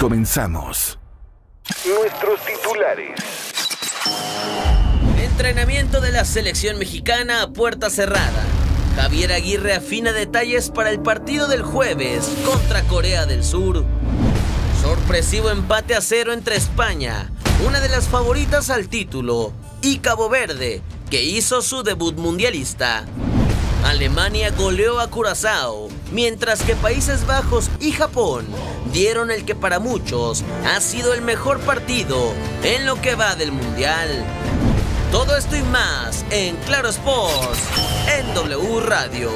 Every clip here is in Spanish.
Comenzamos. Nuestros titulares. Entrenamiento de la selección mexicana a puerta cerrada. Javier Aguirre afina detalles para el partido del jueves contra Corea del Sur. Sorpresivo empate a 0 entre España, una de las favoritas al título, y Cabo Verde, que hizo su debut mundialista. Alemania goleó a Curazao, mientras que Países Bajos y Japón dieron el que para muchos ha sido el mejor partido en lo que va del Mundial. Todo esto y más en Claro Sports, en W Radio.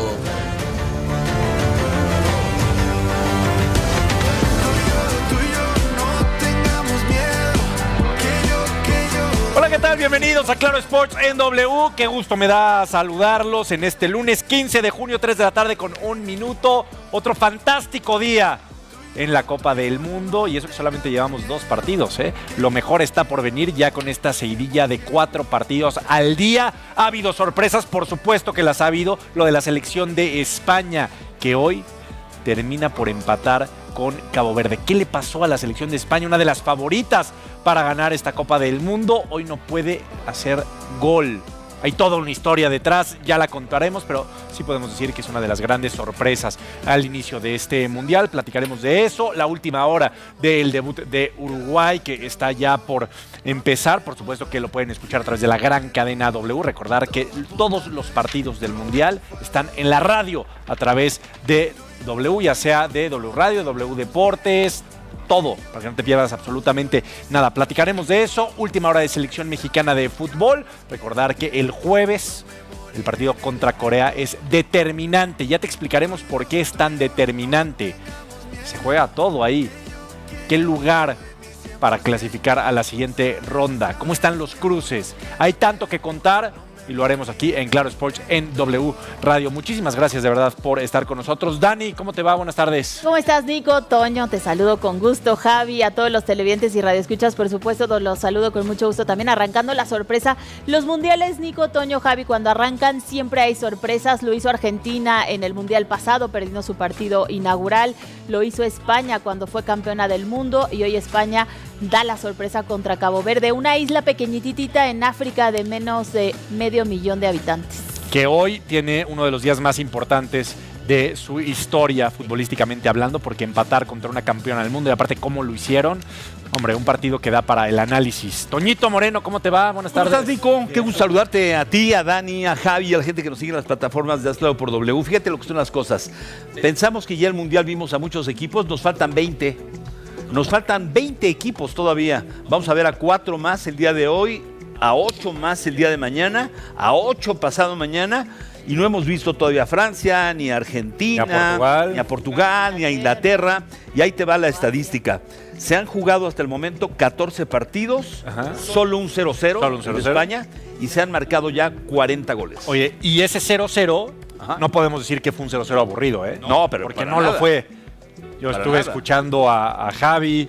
Hola, ¿qué tal? Bienvenidos a Claro Sports en W. Qué gusto me da saludarlos en este lunes 15 de junio, 3 de la tarde con 1 minuto. Otro fantástico día en la Copa del Mundo, y eso que solamente llevamos 2 partidos, ¿eh? Lo mejor está por venir ya con esta seguidilla de 4 partidos al día. Ha habido sorpresas, por supuesto que las ha habido. Lo de la selección de España, que hoy termina por empatar con Cabo Verde. ¿Qué le pasó a la selección de España? Una de las favoritas para ganar esta Copa del Mundo. Hoy no puede hacer gol. Hay toda una historia detrás, ya la contaremos, pero sí podemos decir que es una de las grandes sorpresas al inicio de este Mundial. Platicaremos de eso, la última hora del debut de Uruguay, que está ya por empezar. Por supuesto que lo pueden escuchar a través de la gran cadena W. Recordar que todos los partidos del Mundial están en la radio a través de W, ya sea de W Radio, W Deportes, todo, para que no te pierdas absolutamente nada. Platicaremos de eso. Última hora de selección mexicana de fútbol. Recordar que el jueves el partido contra Corea es determinante. Ya te explicaremos por qué es tan determinante. Se juega todo ahí. ¿Qué lugar para clasificar a la siguiente ronda? ¿Cómo están los cruces? Hay tanto que contar y lo haremos aquí en Claro Sports en W Radio. Muchísimas gracias de verdad por estar con nosotros. Dani, ¿cómo te va? Buenas tardes. ¿Cómo estás, Nico? Toño, te saludo con gusto. Javi, a todos los televidentes y radioescuchas, por supuesto, los saludo con mucho gusto. También arrancando la sorpresa. Los mundiales, Nico, Toño, Javi, cuando arrancan siempre hay sorpresas. Lo hizo Argentina en el mundial pasado, perdiendo su partido inaugural. Lo hizo España cuando fue campeona del mundo, y hoy España da la sorpresa contra Cabo Verde, una isla pequeñitita en África de menos de 500,000 de habitantes. Que hoy tiene uno de los días más importantes de su historia futbolísticamente hablando, porque empatar contra una campeona del mundo, y aparte cómo lo hicieron, hombre, un partido que da para el análisis. Toñito Moreno, ¿cómo te va? Buenas tardes. ¿Cómo estás, Nico? Qué gusto saludarte a ti, a Dani, a Javi y a la gente que nos sigue en las plataformas de Hazlo por W. Fíjate lo que son las cosas. Pensamos que ya el Mundial vimos a muchos equipos, nos faltan 20. Nos faltan 20 equipos todavía. Vamos a ver a 4 más el día de hoy, a 8 más el día de mañana, a 8 pasado mañana. Y no hemos visto todavía a Francia, ni a Argentina, ni a Portugal, ni a Inglaterra. Y ahí te va la estadística. Se han jugado hasta el momento 14 partidos, solo un 0-0 en España, y se han marcado ya 40 goles. Oye, y ese 0-0, no podemos decir que fue un 0-0 aburrido, ¿eh? No, pero porque no lo fue. Yo estuve escuchando a Javi,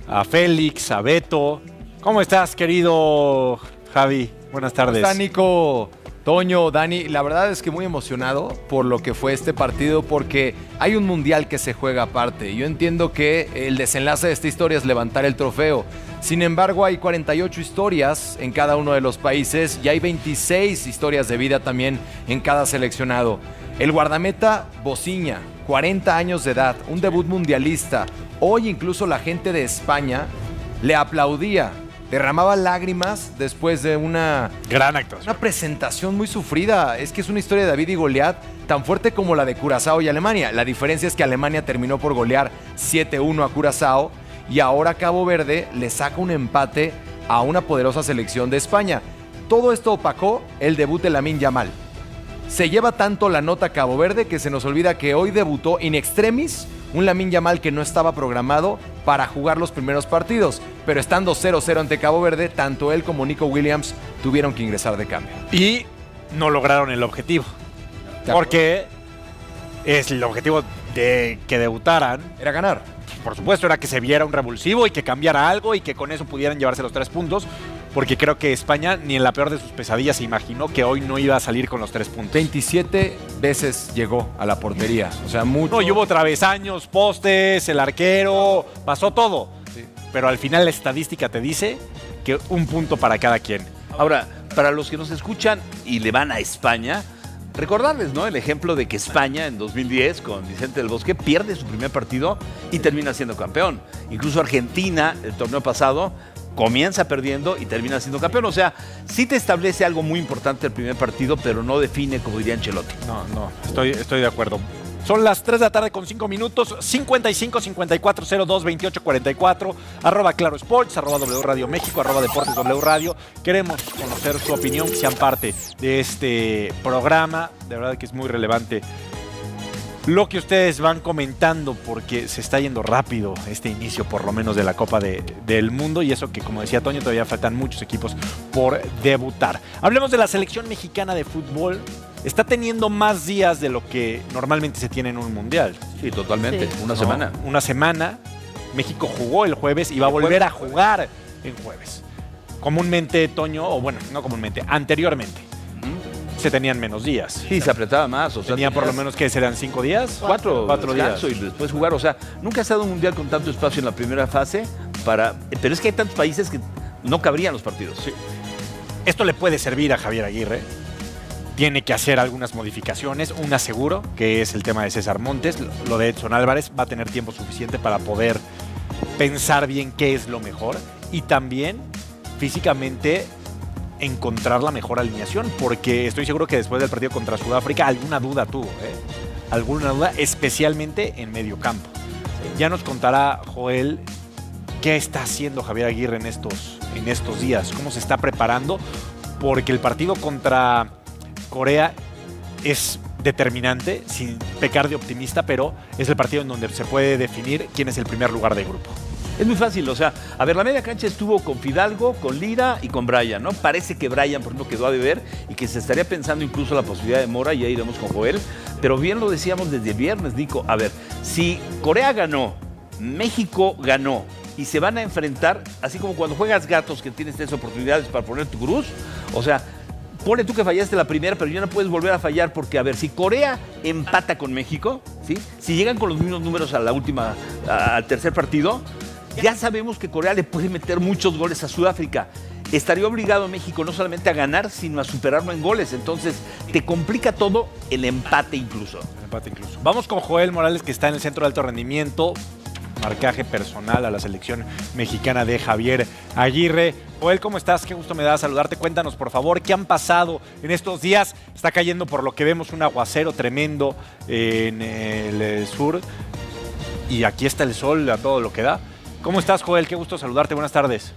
a Félix, a Beto. ¿Cómo estás, querido Javi? Buenas tardes. ¿Cómo está, Nico? Toño, Dani, la verdad es que muy emocionado por lo que fue este partido, porque hay un mundial que se juega aparte. Yo entiendo que el desenlace de esta historia es levantar el trofeo. Sin embargo, hay 48 historias en cada uno de los países y hay 26 historias de vida también en cada seleccionado. El guardameta Bociña, 40 años de edad, un debut mundialista. Hoy incluso la gente de España le aplaudía, derramaba lágrimas después de una gran actuación, una presentación muy sufrida. Es que es una historia de David y Goliat tan fuerte como la de Curazao y Alemania. La diferencia es que Alemania terminó por golear 7-1 a Curazao, y ahora Cabo Verde le saca un empate a una poderosa selección de España. Todo esto opacó el debut de Lamine Yamal. Se lleva tanto la nota Cabo Verde que se nos olvida que hoy debutó in extremis un Lamine Yamal que no estaba programado para jugar los primeros partidos, pero estando 0-0 ante Cabo Verde, tanto él como Nico Williams tuvieron que ingresar de cambio. Y no lograron el objetivo, porque es el objetivo de que debutaran. Era ganar. Por supuesto, era que se viera un revulsivo y que cambiara algo y que con eso pudieran llevarse los 3 puntos. Porque creo que España, ni en la peor de sus pesadillas, se imaginó que hoy no iba a salir con los 3 puntos. 27 veces llegó a la portería. O sea, mucho. No, y hubo travesaños, postes, el arquero, pasó todo. pero al final la estadística te dice que un punto para cada quien. Ahora, para los que nos escuchan y le van a España, recordarles, ¿no? El ejemplo de que España en 2010 con Vicente del Bosque pierde su primer partido y termina siendo campeón. Incluso Argentina, el torneo pasado, comienza perdiendo y termina siendo campeón. O sea, sí te establece algo muy importante el primer partido, pero no define, como diría Ancelotti. No, estoy de acuerdo. Son las 3 de la tarde con 5 minutos, 55 54 02 28 44, @Claro Sports, @W Radio México, @Deportes W Radio. Queremos conocer su opinión, que sean parte de este programa. De verdad que es muy relevante lo que ustedes van comentando, porque se está yendo rápido este inicio, por lo menos, de la Copa del Mundo, y eso que, como decía Toño, todavía faltan muchos equipos por debutar. Hablemos de la selección mexicana de fútbol. Está teniendo más días de lo que normalmente se tiene en un mundial. Sí, totalmente. Sí. Una semana. Una semana. México jugó el jueves y va a volver a jugar en jueves. Comúnmente, Toño, o bueno, no comúnmente, anteriormente, se tenían menos días. Sí, se apretaba más. O sea, tenía por lo menos que serán 5 días. Cuatro días. Y después jugar. O sea, nunca ha estado un mundial con tanto espacio en la primera fase pero es que hay tantos países que no cabrían los partidos. Sí. Esto le puede servir a Javier Aguirre. Tiene que hacer algunas modificaciones. Una seguro, que es el tema de César Montes. Lo de Edson Álvarez va a tener tiempo suficiente para poder pensar bien qué es lo mejor. Y también, físicamente, encontrar la mejor alineación. Porque estoy seguro que después del partido contra Sudáfrica, alguna duda tuvo. Alguna duda, especialmente en medio campo. Ya nos contará Joel qué está haciendo Javier Aguirre en estos días. Cómo se está preparando. Porque el partido contra Corea es determinante, sin pecar de optimista, pero es el partido en donde se puede definir quién es el primer lugar de grupo. Es muy fácil, o sea, a ver, la media cancha estuvo con Fidalgo, con Lira y con Brian, ¿no? Parece que Brian, por ejemplo, quedó a deber y que se estaría pensando incluso la posibilidad de Mora, y ya iremos con Joel, pero bien lo decíamos desde el viernes, Nico. A ver, si Corea ganó, México ganó y se van a enfrentar, así como cuando juegas gatos que tienes 3 oportunidades para poner tu cruz, o sea, ponle tú que fallaste la primera, pero ya no puedes volver a fallar porque, a ver, si Corea empata con México, ¿sí? Si llegan con los mismos números al tercer partido, ya sabemos que Corea le puede meter muchos goles a Sudáfrica. Estaría obligado México no solamente a ganar, sino a superarlo en goles. Entonces, te complica todo el empate incluso. Vamos con Joel Morales, que está en el centro de alto rendimiento. Marcaje personal a la selección mexicana de Javier Aguirre. Joel, ¿cómo estás? Qué gusto me da saludarte. Cuéntanos, por favor, ¿qué han pasado en estos días? Está cayendo, por lo que vemos, un aguacero tremendo en el sur. Y aquí está el sol a todo lo que da. ¿Cómo estás, Joel? Qué gusto saludarte. Buenas tardes.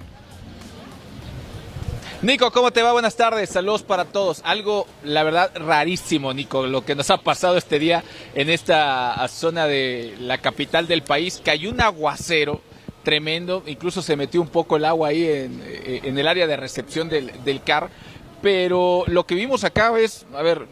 Nico, ¿cómo te va? Buenas tardes, saludos para todos. Algo, la verdad, rarísimo, Nico, lo que nos ha pasado este día en esta zona de la capital del país. Cayó un aguacero tremendo, incluso se metió un poco el agua ahí en el área de recepción del CAR. Pero lo que vimos acá es, a ver,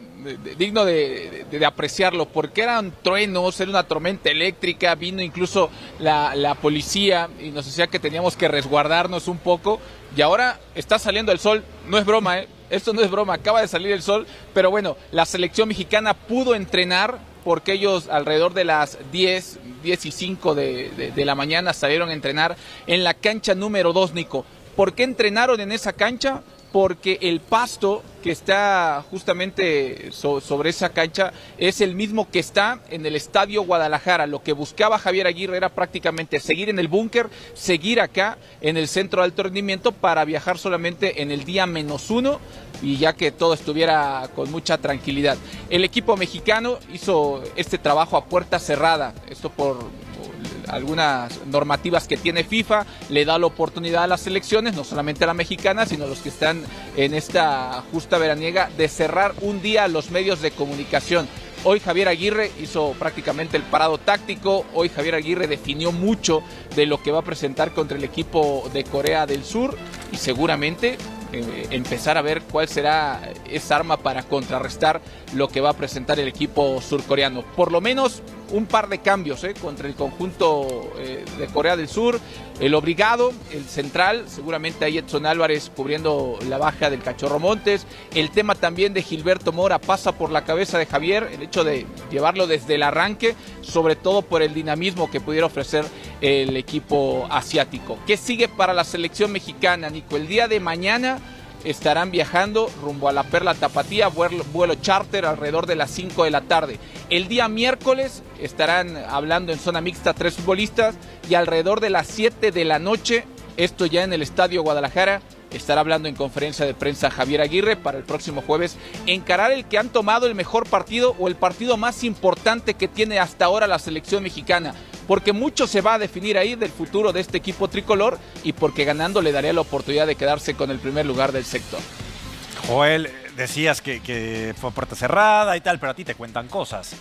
digno de apreciarlo, porque eran truenos, era una tormenta eléctrica, vino incluso la policía y nos decía que teníamos que resguardarnos un poco, y ahora está saliendo el sol. No es broma, esto no es broma, acaba de salir el sol, pero bueno, la selección mexicana pudo entrenar, porque ellos alrededor de las 10:05 de la mañana salieron a entrenar en la cancha número 2, Nico. ¿Por qué entrenaron en esa cancha? Porque el pasto que está justamente sobre esa cancha es el mismo que está en el Estadio Guadalajara. Lo que buscaba Javier Aguirre era prácticamente seguir en el búnker, seguir acá en el centro de alto rendimiento para viajar solamente en el día -1 y ya que todo estuviera con mucha tranquilidad. El equipo mexicano hizo este trabajo a puerta cerrada, esto por algunas normativas que tiene FIFA, le da la oportunidad a las selecciones, no solamente a la mexicana, sino a los que están en esta justa veraniega, de cerrar un día a los medios de comunicación. Hoy Javier Aguirre hizo prácticamente el parado táctico, hoy Javier Aguirre definió mucho de lo que va a presentar contra el equipo de Corea del Sur y seguramente empezar a ver cuál será esa arma para contrarrestar lo que va a presentar el equipo surcoreano. Por lo menos un par de cambios contra el conjunto de Corea del Sur. El obligado, el central, seguramente ahí Edson Álvarez cubriendo la baja del Cachorro Montes. El tema también de Gilberto Mora pasa por la cabeza de Javier, el hecho de llevarlo desde el arranque, sobre todo por el dinamismo que pudiera ofrecer el equipo asiático. ¿Qué sigue para la selección mexicana, Nico? El día de mañana estarán viajando rumbo a la Perla Tapatía, vuelo charter alrededor de las 5 de la tarde. El día miércoles estarán hablando en zona mixta 3 futbolistas y alrededor de las 7 de la noche, esto ya en el Estadio Guadalajara, estará hablando en conferencia de prensa Javier Aguirre para el próximo jueves encarar el que han tomado el mejor partido o el partido más importante que tiene hasta ahora la selección mexicana, porque mucho se va a definir ahí del futuro de este equipo tricolor y porque ganando le daría la oportunidad de quedarse con el primer lugar del sector. Joel, decías que fue puerta cerrada y tal, pero a ti te cuentan cosas.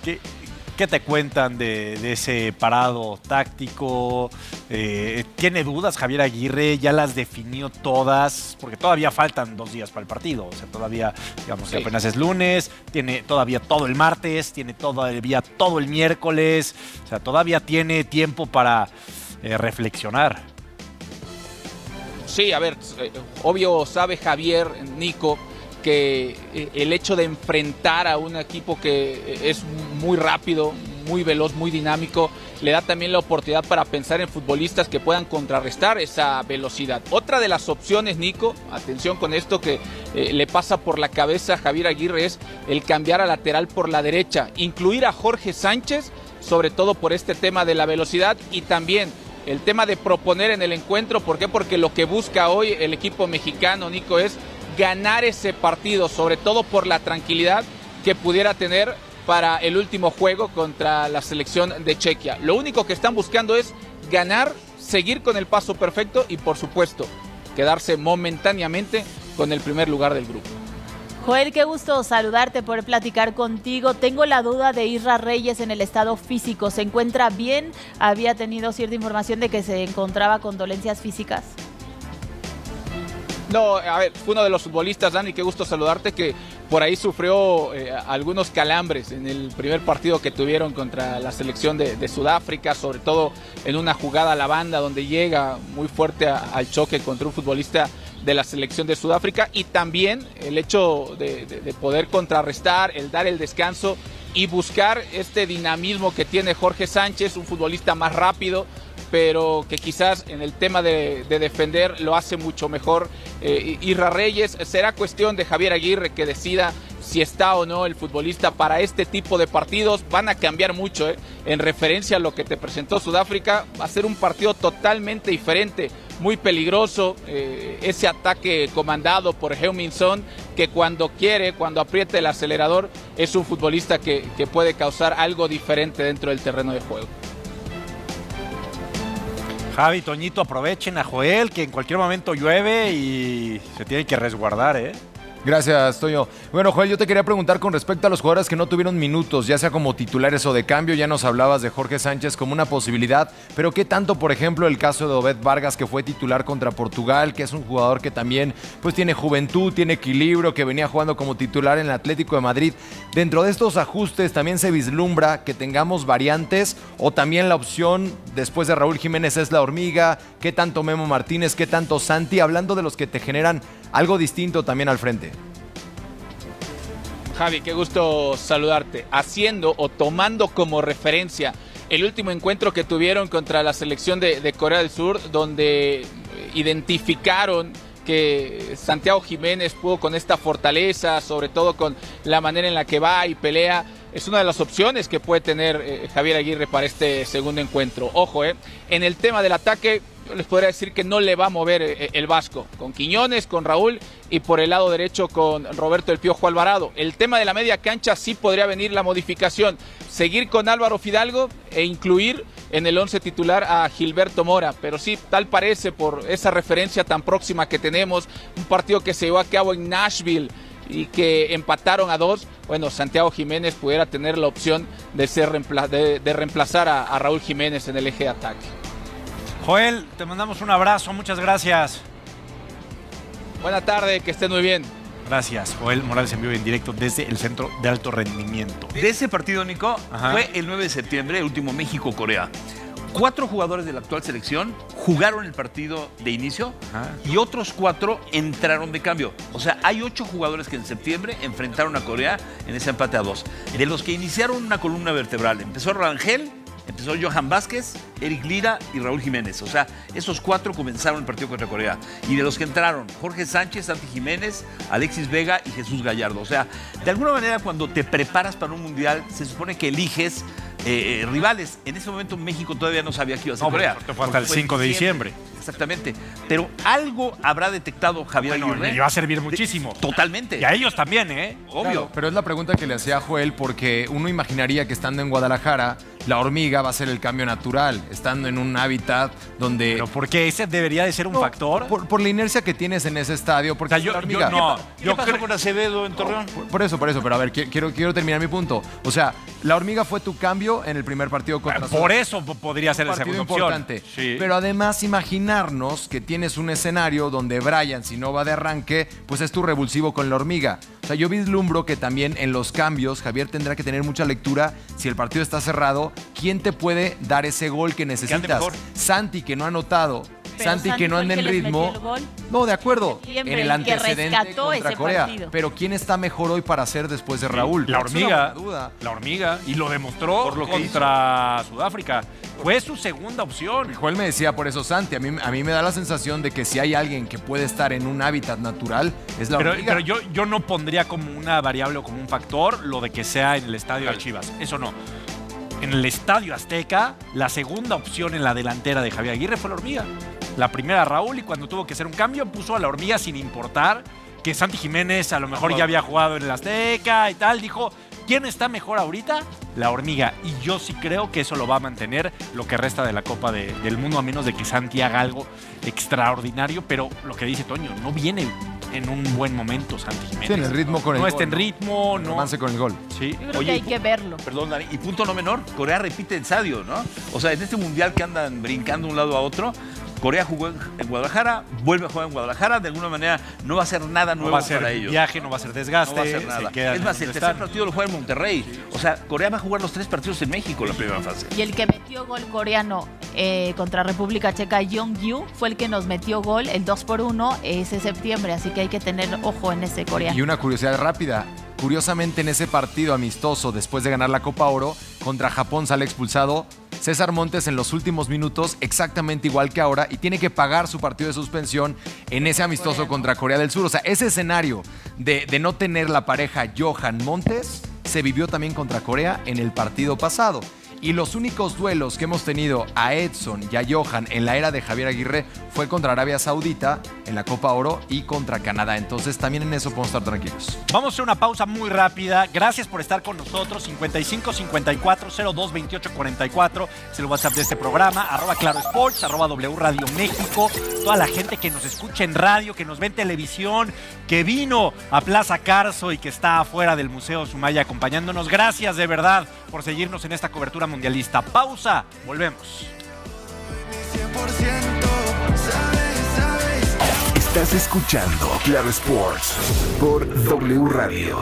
¿Qué te cuentan de ese parado táctico? ¿Tiene dudas Javier Aguirre? ¿Ya las definió todas? Porque todavía faltan 2 días para el partido. O sea, todavía, digamos, que apenas es lunes, tiene todavía todo el martes, tiene todavía todo el miércoles. O sea, todavía tiene tiempo para reflexionar. Sí, a ver, obvio sabe Javier, Nico, que el hecho de enfrentar a un equipo que es muy rápido, muy veloz, muy dinámico, le da también la oportunidad para pensar en futbolistas que puedan contrarrestar esa velocidad. Otra de las opciones, Nico, atención con esto que le pasa por la cabeza a Javier Aguirre, es el cambiar a lateral por la derecha, incluir a Jorge Sánchez, sobre todo por este tema de la velocidad y también el tema de proponer en el encuentro. ¿Por qué? Porque lo que busca hoy el equipo mexicano, Nico, es ganar ese partido, sobre todo por la tranquilidad que pudiera tener para el último juego contra la selección de Chequia. Lo único que están buscando es ganar, seguir con el paso perfecto y, por supuesto, quedarse momentáneamente con el primer lugar del grupo. Joel, qué gusto saludarte, poder platicar contigo. Tengo la duda de Isra Reyes en el estado físico. ¿Se encuentra bien? Había tenido cierta información de que se encontraba con dolencias físicas. No, a ver, fue uno de los futbolistas, Dani, qué gusto saludarte, que por ahí sufrió algunos calambres en el primer partido que tuvieron contra la selección de Sudáfrica, sobre todo en una jugada a la banda donde llega muy fuerte al choque contra un futbolista de la selección de Sudáfrica, y también el hecho de poder contrarrestar, el dar el descanso y buscar este dinamismo que tiene Jorge Sánchez, un futbolista más rápido, pero que quizás en el tema de defender lo hace mucho mejor Isra Reyes. Será cuestión de Javier Aguirre que decida si está o no el futbolista para este tipo de partidos. Van a cambiar mucho, en referencia a lo que te presentó Sudáfrica. Va a ser un partido totalmente diferente, muy peligroso, ese ataque comandado por Heung-min Son, que cuando quiere, cuando aprieta el acelerador, es un futbolista que puede causar algo diferente dentro del terreno de juego. Javi, Toñito, aprovechen a Joel, que en cualquier momento llueve y se tiene que resguardar, ¿eh? Gracias, Toño. Bueno, Joel, yo te quería preguntar con respecto a los jugadores que no tuvieron minutos, ya sea como titulares o de cambio. Ya nos hablabas de Jorge Sánchez como una posibilidad, pero ¿qué tanto, por ejemplo, el caso de Obed Vargas, que fue titular contra Portugal, que es un jugador que también pues tiene juventud, tiene equilibrio, que venía jugando como titular en el Atlético de Madrid? Dentro de estos ajustes, ¿también se vislumbra que tengamos variantes o también la opción después de Raúl Jiménez es la hormiga? ¿Qué tanto Memo Martínez? ¿Qué tanto Santi? Hablando de los que te generan algo distinto también al frente. Javi, qué gusto saludarte. Haciendo o tomando como referencia el último encuentro que tuvieron contra la selección de Corea del Sur, donde identificaron que Santiago Jiménez pudo con esta fortaleza, sobre todo con la manera en la que va y pelea. Es una de las opciones que puede tener Javier Aguirre para este segundo encuentro. Ojo, en el tema del ataque, yo les podría decir que no le va a mover el Vasco, con Quiñones, con Raúl y por el lado derecho con Roberto El Piojo Alvarado. El tema de la media cancha sí podría venir la modificación, seguir con Álvaro Fidalgo e incluir en el 11 titular a Gilberto Mora, pero sí, tal parece por esa referencia tan próxima que tenemos, un partido que se llevó a cabo en Nashville y que empataron a 2, bueno, Santiago Jiménez pudiera tener la opción de reemplazar a Raúl Jiménez en el eje de ataque. Joel, te mandamos un abrazo, muchas gracias. Buena tarde, que estén muy bien. Gracias, Joel Morales en vivo y en directo desde el Centro de Alto Rendimiento. De ese partido, Nico, Ajá. fue el 9 de septiembre, el último México-Corea. 4 jugadores de la actual selección jugaron el partido de inicio y otros 4 entraron de cambio. O sea, hay 8 jugadores que en septiembre enfrentaron a Corea en ese empate a 2. De los que iniciaron una columna vertebral, empezó Rangel, empezó Johan Vázquez, Eric Lira y Raúl Jiménez. O sea, esos 4 comenzaron el partido contra Corea. Y de los que entraron, Jorge Sánchez, Santi Jiménez, Alexis Vega y Jesús Gallardo. O sea, de alguna manera cuando te preparas para un mundial, se supone que eliges rivales. En ese momento México todavía no sabía que iba a ser Corea. Te fue hasta el 5 de diciembre. Exactamente. Pero algo habrá detectado Javier Aguirre. Le va a servir muchísimo. Totalmente. Y a ellos también, ¿eh? Obvio. Claro, pero es la pregunta que le hacía a Joel porque uno imaginaría que estando en Guadalajara, la hormiga va a ser el cambio natural, estando en un hábitat donde... Pero ¿por qué ese debería de ser un factor? Por la inercia que tienes en ese estadio, porque O sea, la hormiga... ¿Qué pasó con Acevedo en Torreón? Por eso, pero a ver, quiero terminar mi punto. O sea, la hormiga fue tu cambio en el primer partido contra Por eso podría ser la partido segunda opción. importante. Sí. Pero además imaginarnos que tienes un escenario donde Brian, si no va de arranque, pues es tu revulsivo con la hormiga. O sea, yo vislumbro que también en los cambios Javier tendrá que tener mucha lectura. Si el partido está cerrado, ¿quién te puede dar ese gol que necesitas? mejor. Santi, que no ha anotado. Pero Santi, que no fue el anda en que les ritmo. metió el gol. No, de acuerdo. Siempre, En el el que antecedente rescató contra ese Corea. partido. Pero ¿quién está mejor hoy para hacer después de Raúl? La Es una hormiga. buena duda. La hormiga. Y lo demostró Por lo que contra Sudáfrica. Fue su segunda opción. Joel me decía por eso, Santi, a mí me da la sensación de que si hay alguien que puede estar en un hábitat natural, es la hormiga. Pero yo no pondría como una variable o como un factor lo de que sea en el estadio de Chivas. Eso no. En el Estadio Azteca, la segunda opción en la delantera de Javier Aguirre fue la hormiga. La primera Raúl, y cuando tuvo que hacer un cambio puso a la hormiga sin importar que Santi Jiménez a lo mejor ya había jugado en el Azteca y tal. Dijo, ¿quién está mejor ahorita? La hormiga. Y yo sí creo que eso lo va a mantener lo que resta de la Copa del Mundo, a menos de que Santi haga algo extraordinario. Pero lo que dice Toño, no viene en un buen momento Santi Jiménez. Sí, en el ritmo con el No gol, está en ritmo, no. Romance con el gol. Sí. Yo creo Oye, que hay que verlo. Perdón, Dani. Y punto no menor, Corea repite estadio, ¿no? O sea, en este mundial que andan brincando de un lado a otro, Corea jugó en Guadalajara, vuelve a jugar en Guadalajara, de alguna manera no va a ser nada nuevo No va a ser para ellos. viaje, no va a ser desgaste. No va a ser se nada. quedan Es más, donde el tercer están. partido lo juega en Monterrey. O sea, Corea va a jugar los 3 partidos en México la primera fase. Y el que metió gol coreano contra República Checa, Jong-Yu, fue el que nos metió gol, el 2-1, ese septiembre. Así que hay que tener ojo en ese coreano. Y una curiosidad rápida. Curiosamente, en ese partido amistoso, después de ganar la Copa Oro, contra Japón sale expulsado César Montes en los últimos minutos, exactamente igual que ahora, y tiene que pagar su partido de suspensión en ese amistoso contra Corea del Sur. O sea, ese escenario de no tener la pareja Johan Montes se vivió también contra Corea en el partido pasado. Y los únicos duelos que hemos tenido a Edson y a Johan en la era de Javier Aguirre fue contra Arabia Saudita en la Copa Oro y contra Canadá. Entonces también en eso podemos estar tranquilos. Vamos a hacer una pausa muy rápida. Gracias por estar con nosotros. 55 54 02 28 44 es el WhatsApp de este programa. @Claro Sports, @W Radio México. Toda la gente que nos escucha en radio, que nos ve en televisión, que vino a Plaza Carso y que está afuera del Museo Sumaya acompañándonos. Gracias de verdad por seguirnos en esta cobertura mundialista. Pausa, volvemos. Estás escuchando Claro Sports por W Radio.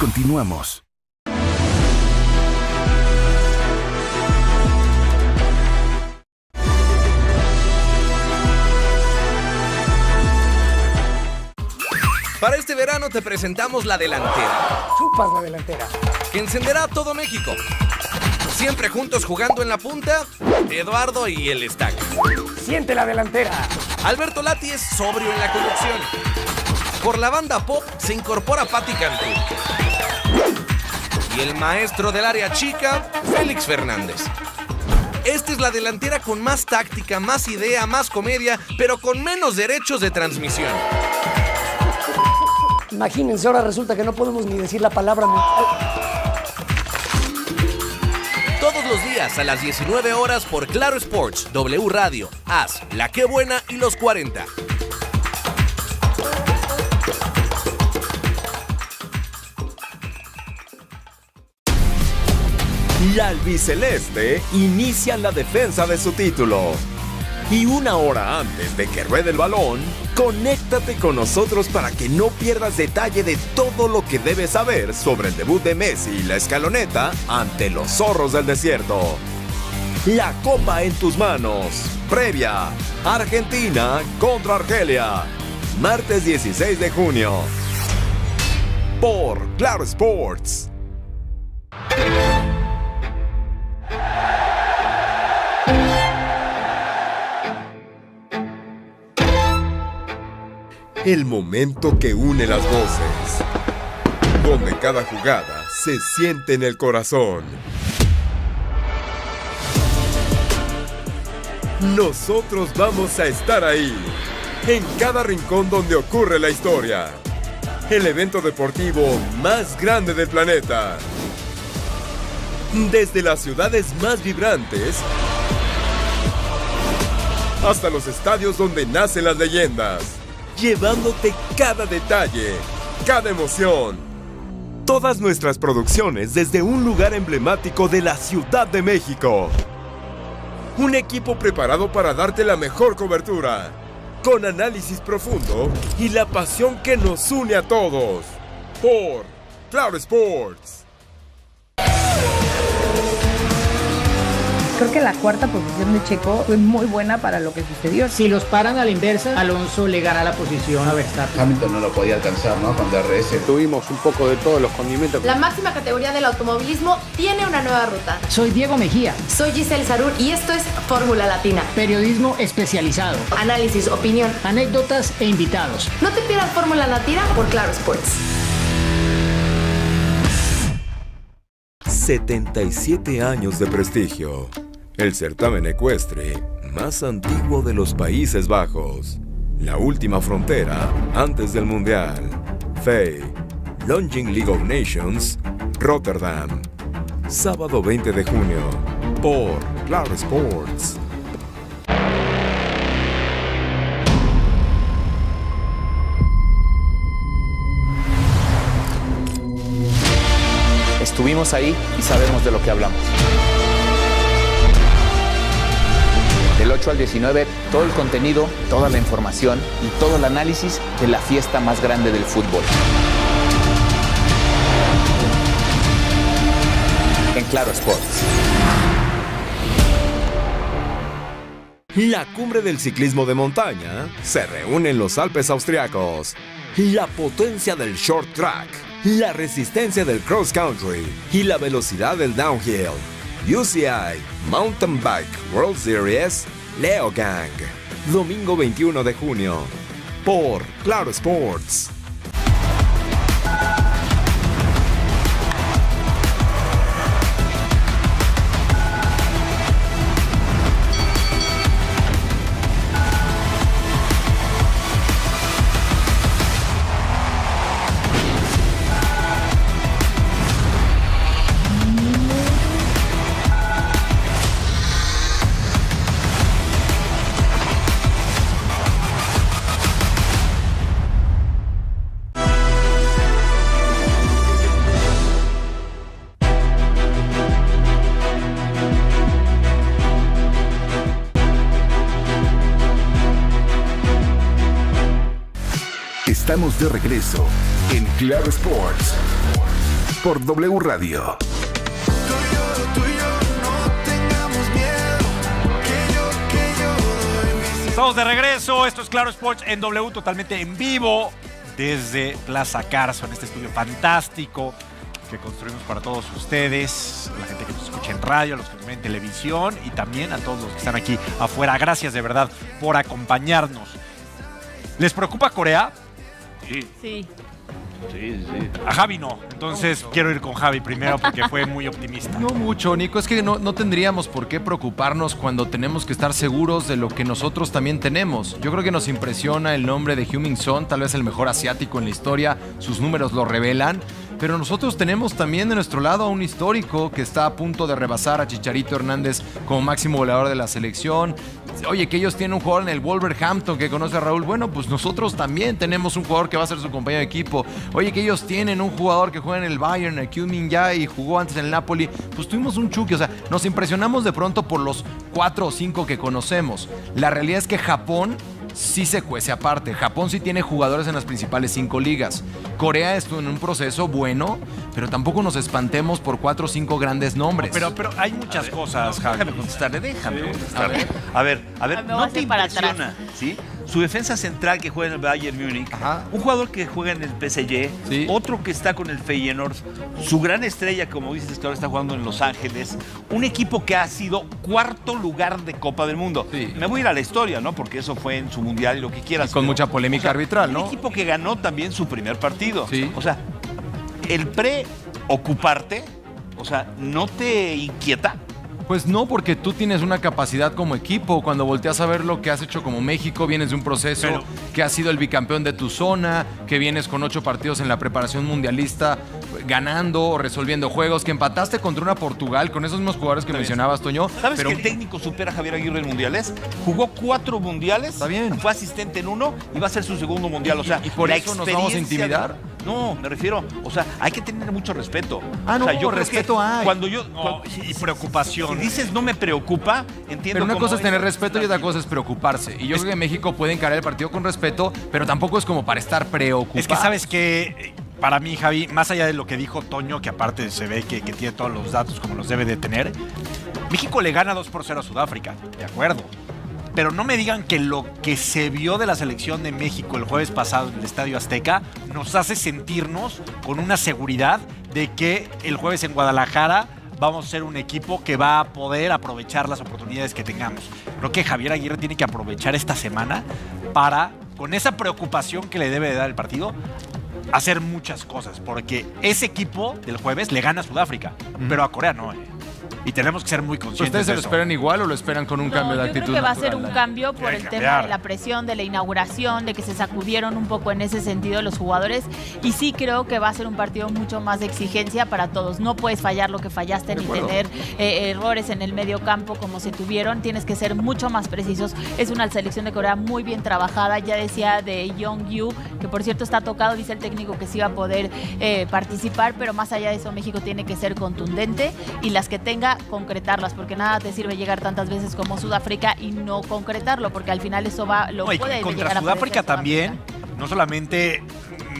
Continuamos. Para este verano te presentamos la delantera. Chupas la delantera. Que encenderá a todo México. Siempre juntos jugando en la punta, Eduardo y el Stack. Siente la delantera. Alberto Lati es sobrio en la conducción. Por la banda pop se incorpora Pati Cantú. Y el maestro del área chica, Félix Fernández. Esta es la delantera con más táctica, más idea, más comedia, pero con menos derechos de transmisión. Imagínense, ahora resulta que no podemos ni decir la palabra. Todos los días a las 19 horas por Claro Sports, W Radio, AS, La Que Buena y Los 40. Y albiceleste inician la defensa de su título. Y una hora antes de que ruede el balón, Conéctate con nosotros para que no pierdas detalle de todo lo que debes saber sobre el debut de Messi y la escaloneta ante los zorros del desierto. La copa en tus manos. Previa. Argentina contra Argelia. Martes 16 de junio. Por Claro Sports. El momento que une las voces, donde cada jugada se siente en el corazón. Nosotros vamos a estar ahí, en cada rincón donde ocurre la historia. El evento deportivo más grande del planeta. Desde las ciudades más vibrantes hasta los estadios donde nacen las leyendas. Llevándote cada detalle, cada emoción. Todas nuestras producciones desde un lugar emblemático de la Ciudad de México. Un equipo preparado para darte la mejor cobertura, con análisis profundo y la pasión que nos une a todos. Por Claro Sports. Creo que la cuarta posición de Checo fue muy buena para lo que sucedió. Si los paran a la inversa, Alonso le gana la posición a Verstappen. Hamilton no lo podía alcanzar, ¿no? Con DRS. Tuvimos un poco de todos los condimentos. La máxima categoría del automovilismo tiene una nueva ruta. Soy Diego Mejía. Soy Giselle Sarur y esto es Fórmula Latina. Periodismo especializado. Análisis, opinión, anécdotas e invitados. No te pierdas Fórmula Latina por Claro Sports. 77 años de prestigio. El certamen ecuestre más antiguo de los Países Bajos. La última frontera antes del Mundial. FEI, Longing League of Nations, Rotterdam. Sábado 20 de junio, por Claro Sports. Estuvimos ahí y sabemos de lo que hablamos. Del 8 al 19, todo el contenido, toda la información y todo el análisis de la fiesta más grande del fútbol. En Claro Sports. La cumbre del ciclismo de montaña se reúne en los Alpes austriacos. La potencia del short track, la resistencia del cross country y la velocidad del downhill. UCI Mountain Bike World Series Leogang. Domingo 21 de junio. Por Claro Sports. Estamos de regreso en Claro Sports por W Radio. Estamos de regreso, esto es Claro Sports en W, totalmente en vivo desde Plaza Carso, en este estudio fantástico que construimos para todos ustedes, la gente que nos escucha en radio, los que nos ven en televisión y también a todos los que están aquí afuera. Gracias de verdad por acompañarnos. ¿Les preocupa Corea? Sí. A Javi no, entonces quiero ir con Javi primero porque fue muy optimista. No mucho, Nico, es que no tendríamos por qué preocuparnos cuando tenemos que estar seguros de lo que nosotros también tenemos. Yo creo que nos impresiona el nombre de Heung-min Son, tal vez el mejor asiático en la historia, sus números lo revelan, pero nosotros tenemos también de nuestro lado a un histórico que está a punto de rebasar a Chicharito Hernández como máximo goleador de la selección. Oye, que ellos tienen un jugador en el Wolverhampton que conoce a Raúl. Bueno, pues nosotros también tenemos un jugador que va a ser su compañero de equipo. Oye, que ellos tienen un jugador que juega en el Bayern, el Heung-min Ya, y jugó antes en el Napoli. Pues tuvimos un Chucky. O sea, nos impresionamos de pronto por los 4 o 5 que conocemos. La realidad es que Japón sí se cuece aparte. Japón sí tiene jugadores en las principales 5 ligas. Corea estuvo en un proceso bueno, pero tampoco nos espantemos por 4 o 5 grandes nombres. Pero hay muchas cosas, Javi. Déjame contestarle. A ver, ¿no te impresiona, ¿sí? Su defensa central que juega en el Bayern Múnich, un jugador que juega en el PSG, otro que está con el Feyenoord, su gran estrella, como dices, que ahora está jugando en Los Ángeles, un equipo que ha sido 4º lugar de Copa del Mundo. Me voy a ir a la historia, ¿no? Porque eso fue en su mundial y lo que quieras. Y con mucha polémica arbitral, ¿no? Un equipo que ganó también su primer partido. O sea, el preocuparte, o sea, ¿no te inquieta? Pues no, porque tú tienes una capacidad como equipo. Cuando volteas a ver lo que has hecho como México, vienes de un proceso que has sido el bicampeón de tu zona, que vienes con 8 partidos en la preparación mundialista, ganando, resolviendo juegos, que empataste contra una Portugal con esos mismos jugadores que mencionabas, Toño. ¿Sabes que el técnico supera a Javier Aguirre en mundiales? Jugó 4 mundiales, está bien, fue asistente en 1 y va a ser su segundo mundial. O sea, ¿y por eso nos vamos a intimidar? No, me refiero, o sea, hay que tener mucho respeto. Ah, no, o sea, yo respeto hay. Cuando yo... y preocupación. Si dices no me preocupa, entiendo. Pero una cosa es tener respeto y otra cosa es preocuparse. Y yo creo que México puede encarar el partido con respeto, pero tampoco es como para estar preocupado. Es que sabes que, para mí, Javi, más allá de lo que dijo Toño, que aparte se ve que tiene todos los datos como los debe de tener, México le gana 2-0 a Sudáfrica, de acuerdo. Pero no me digan que lo que se vio de la selección de México el jueves pasado en el Estadio Azteca nos hace sentirnos con una seguridad de que el jueves en Guadalajara vamos a ser un equipo que va a poder aprovechar las oportunidades que tengamos. Creo que Javier Aguirre tiene que aprovechar esta semana para, con esa preocupación que le debe de dar el partido, hacer muchas cosas. Porque ese equipo del jueves le gana a Sudáfrica, pero a Corea no. Y tenemos que ser muy conscientes ¿Ustedes se de lo eso. esperan igual o lo esperan con un cambio de actitud? Yo creo que va a ser natural? un cambio por el tema de la presión, de la inauguración, de que se sacudieron un poco en ese sentido los jugadores. Y sí creo que va a ser un partido mucho más de exigencia para todos. No puedes fallar lo que fallaste ni tener errores en el medio campo como se tuvieron. Tienes que ser mucho más precisos. Es una selección de Corea muy bien trabajada. Ya decía de Young-Yu, que por cierto está tocado, dice el técnico que sí va a poder participar, pero más allá de eso México tiene que ser contundente y las que tenga concretarlas, porque nada te sirve llegar tantas veces como Sudáfrica y no concretarlo, porque al final eso va puede contra llegar a Sudáfrica también, no solamente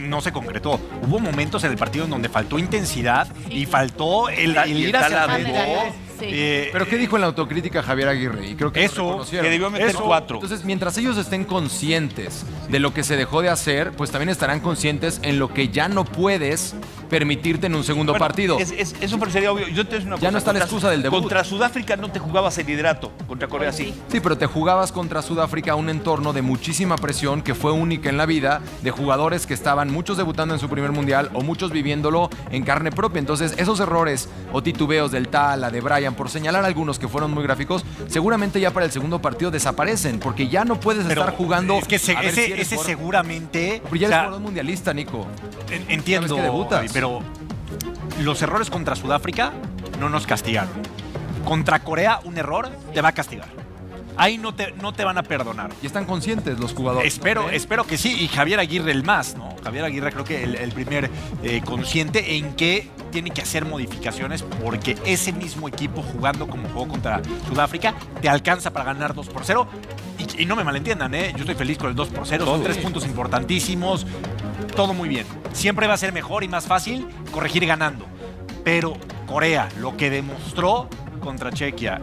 no se concretó, hubo momentos en el partido en donde faltó intensidad y faltó el ir hacia el pero ¿qué dijo en la autocrítica Javier Aguirre? Y creo que eso, que debió meter 4. Entonces, mientras ellos estén conscientes de lo que se dejó de hacer, pues también estarán conscientes en lo que ya no puedes permitirte en un segundo partido. Eso parecería obvio. Yo te digo una cosa, ya no está la excusa del debut. Contra Sudáfrica no te jugabas el liderato, contra Corea sí. Sí, pero te jugabas contra Sudáfrica un entorno de muchísima presión que fue única en la vida, de jugadores que estaban muchos debutando en su primer mundial o muchos viviéndolo en carne propia. Entonces, esos errores o titubeos del Tala, de Brian, por señalar algunos que fueron muy gráficos, seguramente ya para el segundo partido desaparecen, porque ya no puedes estar jugando. Es que ese seguramente. Pero ya eres jugador mundialista, Nico. Entiendo que debutas. Pero los errores contra Sudáfrica no nos castigaron. Contra Corea, un error te va a castigar. Ahí no te van a perdonar. Y están conscientes los jugadores. Espero que sí. Y Javier Aguirre el más, ¿no? Javier Aguirre creo que el primer consciente en que tiene que hacer modificaciones porque ese mismo equipo jugando como jugó contra Sudáfrica te alcanza para ganar 2-0. Y no me malentiendan, yo estoy feliz con el 2-0. Son 3 puntos importantísimos. Todo muy bien. Siempre va a ser mejor y más fácil corregir ganando. Pero Corea, lo que demostró contra Chequia,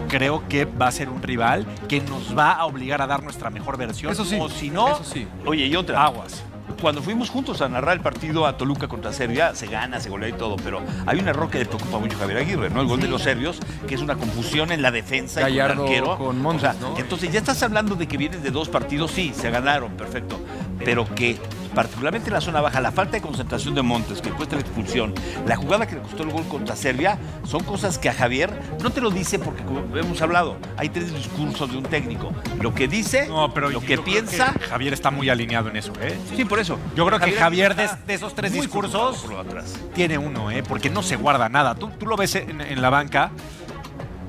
creo que va a ser un rival que nos va a obligar a dar nuestra mejor versión. Eso sí. O si no, eso sí. Oye, y otra. Aguas. Cuando fuimos juntos a narrar el partido a Toluca contra Serbia, se gana, se golea y todo, pero hay un error que le preocupa mucho a Javier Aguirre, ¿no? El gol de los serbios, que es una confusión en la defensa Gallardo y con el arquero. Con Montes, ¿no? Entonces ya estás hablando de que vienes de 2 partidos, sí, se ganaron, perfecto, pero que particularmente en la zona baja, la falta de concentración de Montes, que cuesta la expulsión, la jugada que le costó el gol contra Serbia, son cosas que a Javier no te lo dice porque, como hemos hablado, hay 3 discursos de un técnico. Lo que dice, lo que piensa. Javier está muy alineado en eso, Sí, por eso. Yo creo que Javier de esos 3 discursos tiene uno, porque no se guarda nada. Tú lo ves en la banca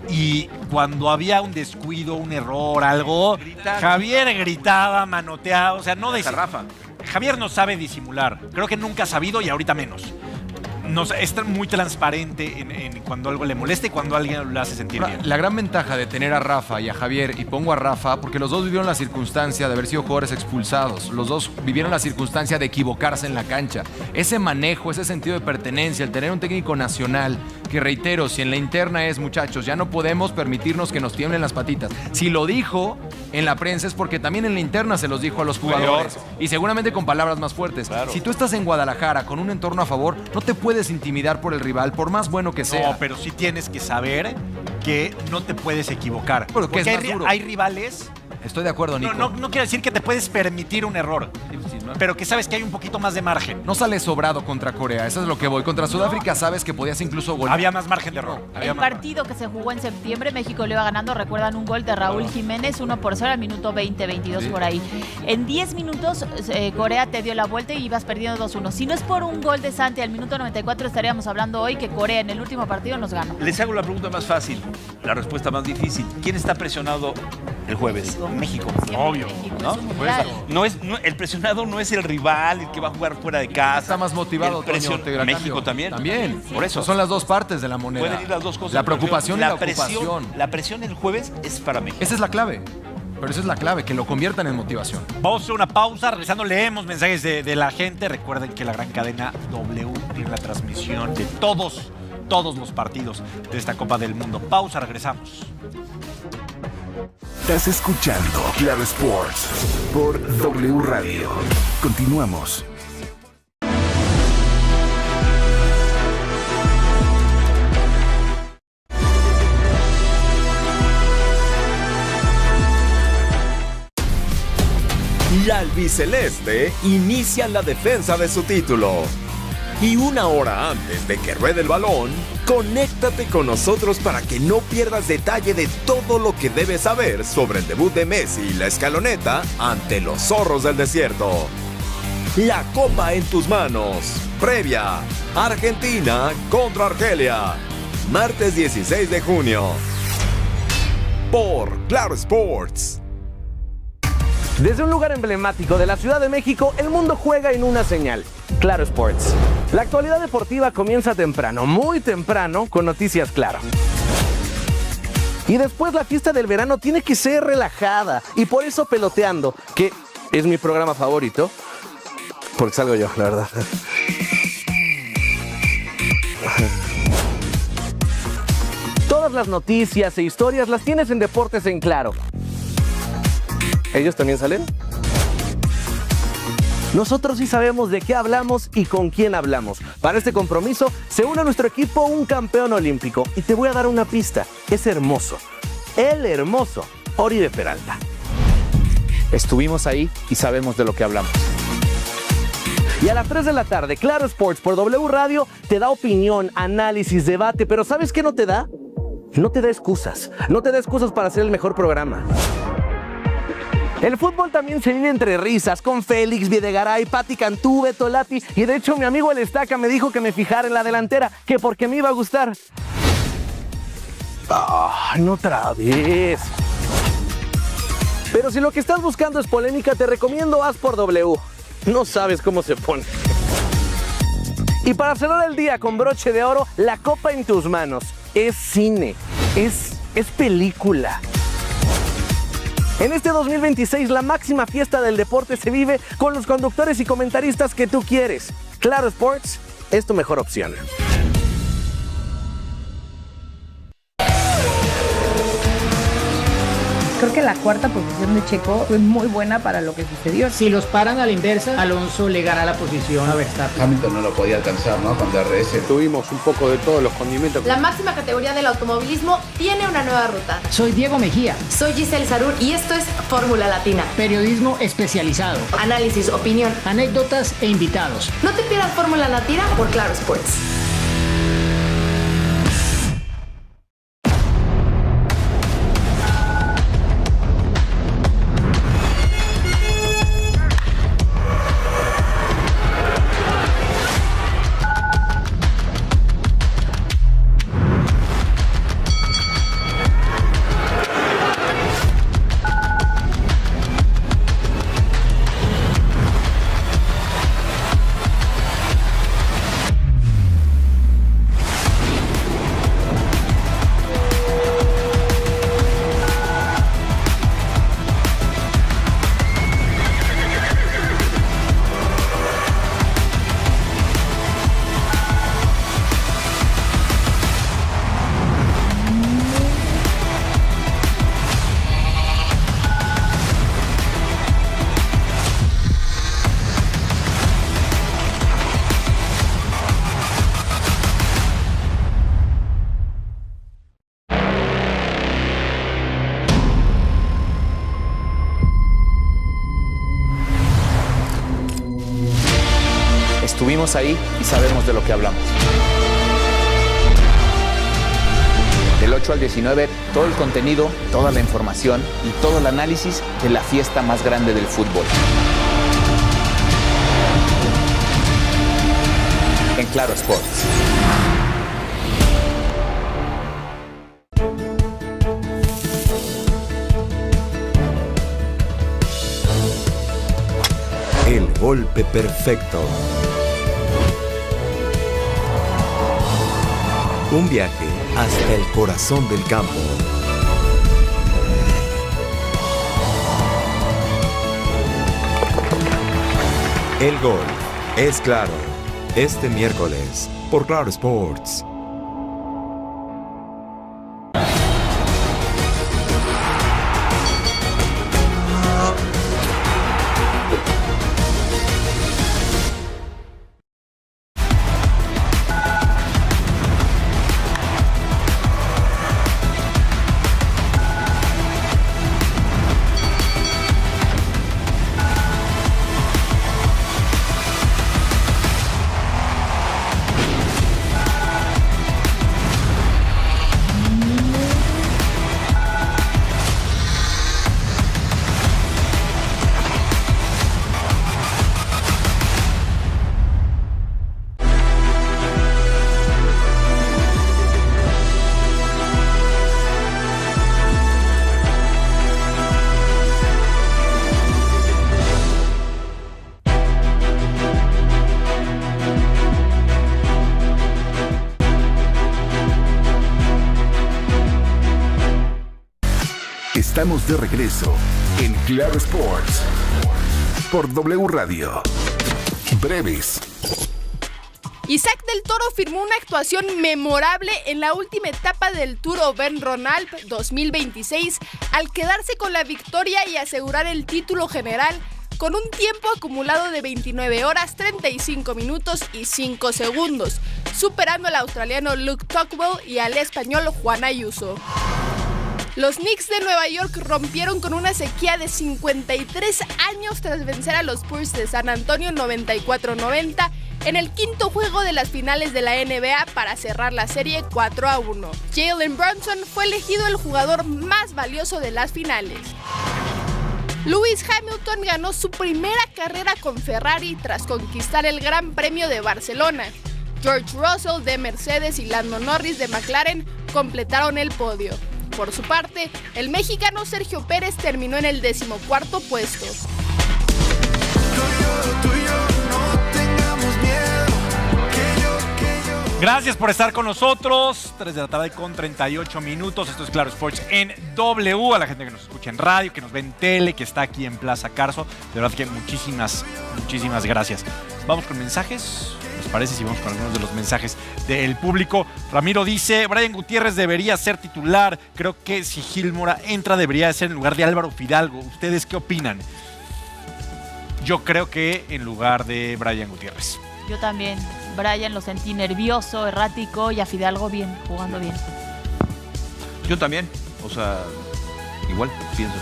y cuando había un descuido, un error, algo, Javier gritaba, manoteaba, o sea, no decía. Javier no sabe disimular. Creo que nunca ha sabido y ahorita menos. no sé, es muy transparente en cuando algo le molesta y cuando alguien lo hace sentir bien. La gran ventaja de tener a Rafa y a Javier, y pongo a Rafa porque los dos vivieron la circunstancia de haber sido jugadores expulsados, los dos vivieron la circunstancia de equivocarse en la cancha. Ese manejo, ese sentido de pertenencia, el tener un técnico nacional, que reitero, si en la interna es, muchachos, ya no podemos permitirnos que nos tiemblen las patitas. Si lo dijo en la prensa es porque también en la interna se los dijo a los jugadores. Y seguramente con palabras más fuertes. Claro. Si tú estás en Guadalajara con un entorno a favor, no te puedes intimidar por el rival, por más bueno que sea. No, pero sí tienes que saber que no te puedes equivocar. Porque es más duro. Hay rivales. Estoy de acuerdo, Nico. No quiero decir que te puedes permitir un error, pero que sabes que hay un poquito más de margen. No sales sobrado contra Corea, eso es lo que voy. Contra Sudáfrica sabes que podías incluso golear. Había más margen de error. El partido que se jugó en septiembre, México le iba ganando, recuerdan un gol de Raúl Jiménez, 1-0 al minuto 20, 22 por ahí. En 10 minutos Corea te dio la vuelta y ibas perdiendo 2-1. Si no es por un gol de Santi al minuto 94, estaríamos hablando hoy que Corea en el último partido nos ganó. Les hago la pregunta más fácil, la respuesta más difícil. ¿Quién está presionado el jueves? México. Obvio, ¿no? El presionado no es el rival, el que va a jugar fuera de casa. Está más motivado, México también. También. Por eso. Son las dos partes de la moneda. Pueden ir las dos cosas. La preocupación y la ocupación. La presión el jueves es para México. Esa es la clave. Pero esa es la clave, que lo conviertan en motivación. Vamos a hacer una pausa, regresando leemos mensajes de la gente. Recuerden que la gran cadena W tiene la transmisión de todos los partidos de esta Copa del Mundo. Pausa, regresamos. Estás escuchando Claro Sports por W Radio. Continuamos. La albiceleste inicia la defensa de su título. Y una hora antes de que ruede el balón, conéctate con nosotros para que no pierdas detalle de todo lo que debes saber sobre el debut de Messi y la escaloneta ante los zorros del desierto. La copa en tus manos. Previa. Argentina contra Argelia. Martes 16 de junio. Por Claro Sports. Desde un lugar emblemático de la Ciudad de México, el mundo juega en una señal. Claro Sports. La actualidad deportiva comienza temprano, muy temprano, con Noticias Claro. Y después la fiesta del verano tiene que ser relajada. Y por eso Peloteando, que es mi programa favorito, porque salgo yo, la verdad. Todas las noticias e historias las tienes en Deportes en Claro. ¿Ellos también salen? Nosotros sí sabemos de qué hablamos y con quién hablamos. Para este compromiso se une a nuestro equipo un campeón olímpico. Y te voy a dar una pista. Es hermoso. El hermoso Oribe Peralta. Estuvimos ahí y sabemos de lo que hablamos. Y a las 3 de la tarde, Claro Sports por W Radio te da opinión, análisis, debate. Pero ¿sabes qué no te da? No te da excusas. No te da excusas para hacer el mejor programa. El fútbol también se vive entre risas, con Félix, Videgaray, Pati Cantú, Beto Lati, y de hecho mi amigo El Estaca me dijo que me fijara en la delantera, que porque me iba a gustar. ¡Ay, no otra vez! Pero si lo que estás buscando es polémica, te recomiendo Haz por W. No sabes cómo se pone. Y para cerrar el día con broche de oro, la copa en tus manos. Es cine, es película. En este 2026, la máxima fiesta del deporte se vive con los conductores y comentaristas que tú quieres. Claro Sports es tu mejor opción. Creo que la cuarta posición de Checo fue muy buena para lo que sucedió. Si los paran a la inversa, Alonso le gana la posición a Verstappen. Hamilton no lo podía alcanzar, ¿no? Con DRS. Tuvimos un poco de todos los condimentos. La máxima categoría del automovilismo tiene una nueva ruta. Soy Diego Mejía. Soy Giselle Sarur y esto es Fórmula Latina. Periodismo especializado. Análisis, opinión, anécdotas e invitados. No te pierdas Fórmula Latina por Claro Sports. Estuvimos ahí y sabemos de lo que hablamos. Del 8 al 19, todo el contenido, toda la información y todo el análisis de la fiesta más grande del fútbol. En Claro Sports. El golpe perfecto. Un viaje hasta el corazón del campo. El gol es claro. Este miércoles por Claro Sports. Estamos de regreso en Claro Sports por W Radio. Breves. Isaac del Toro firmó una actuación memorable en la última etapa del Tour Auvergne-Rhône-Alpes 2026 al quedarse con la victoria y asegurar el título general con un tiempo acumulado de 29 horas, 35 minutos y 5 segundos, superando al australiano Luke Tocqueville y al español Juan Ayuso. Los Knicks de Nueva York rompieron con una sequía de 53 años tras vencer a los Spurs de San Antonio 94-90 en el quinto juego de las finales de la NBA para cerrar la serie 4-1. Jalen Brunson fue elegido el jugador más valioso de las finales. Lewis Hamilton ganó su primera carrera con Ferrari tras conquistar el Gran Premio de Barcelona. George Russell de Mercedes y Lando Norris de McLaren completaron el podio. Por su parte, el mexicano Sergio Pérez terminó en el 14º puesto. Gracias por estar con nosotros. 3 de la tarde con 38 minutos. Esto es Claro Sports en W. A la gente que nos escucha en radio, que nos ve en tele, que está aquí en Plaza Carso. De verdad que muchísimas gracias. Vamos con mensajes. ¿Les parece si vamos con algunos de los mensajes del público? Ramiro dice, Brian Gutiérrez debería ser titular. Creo que si Gil Mora entra debería ser en lugar de Álvaro Fidalgo. ¿Ustedes qué opinan? Yo creo que en lugar de Brian Gutiérrez. Yo también. Brian lo sentí nervioso, errático, y a Fidalgo bien, jugando bien. Yo también. O sea, igual pienso.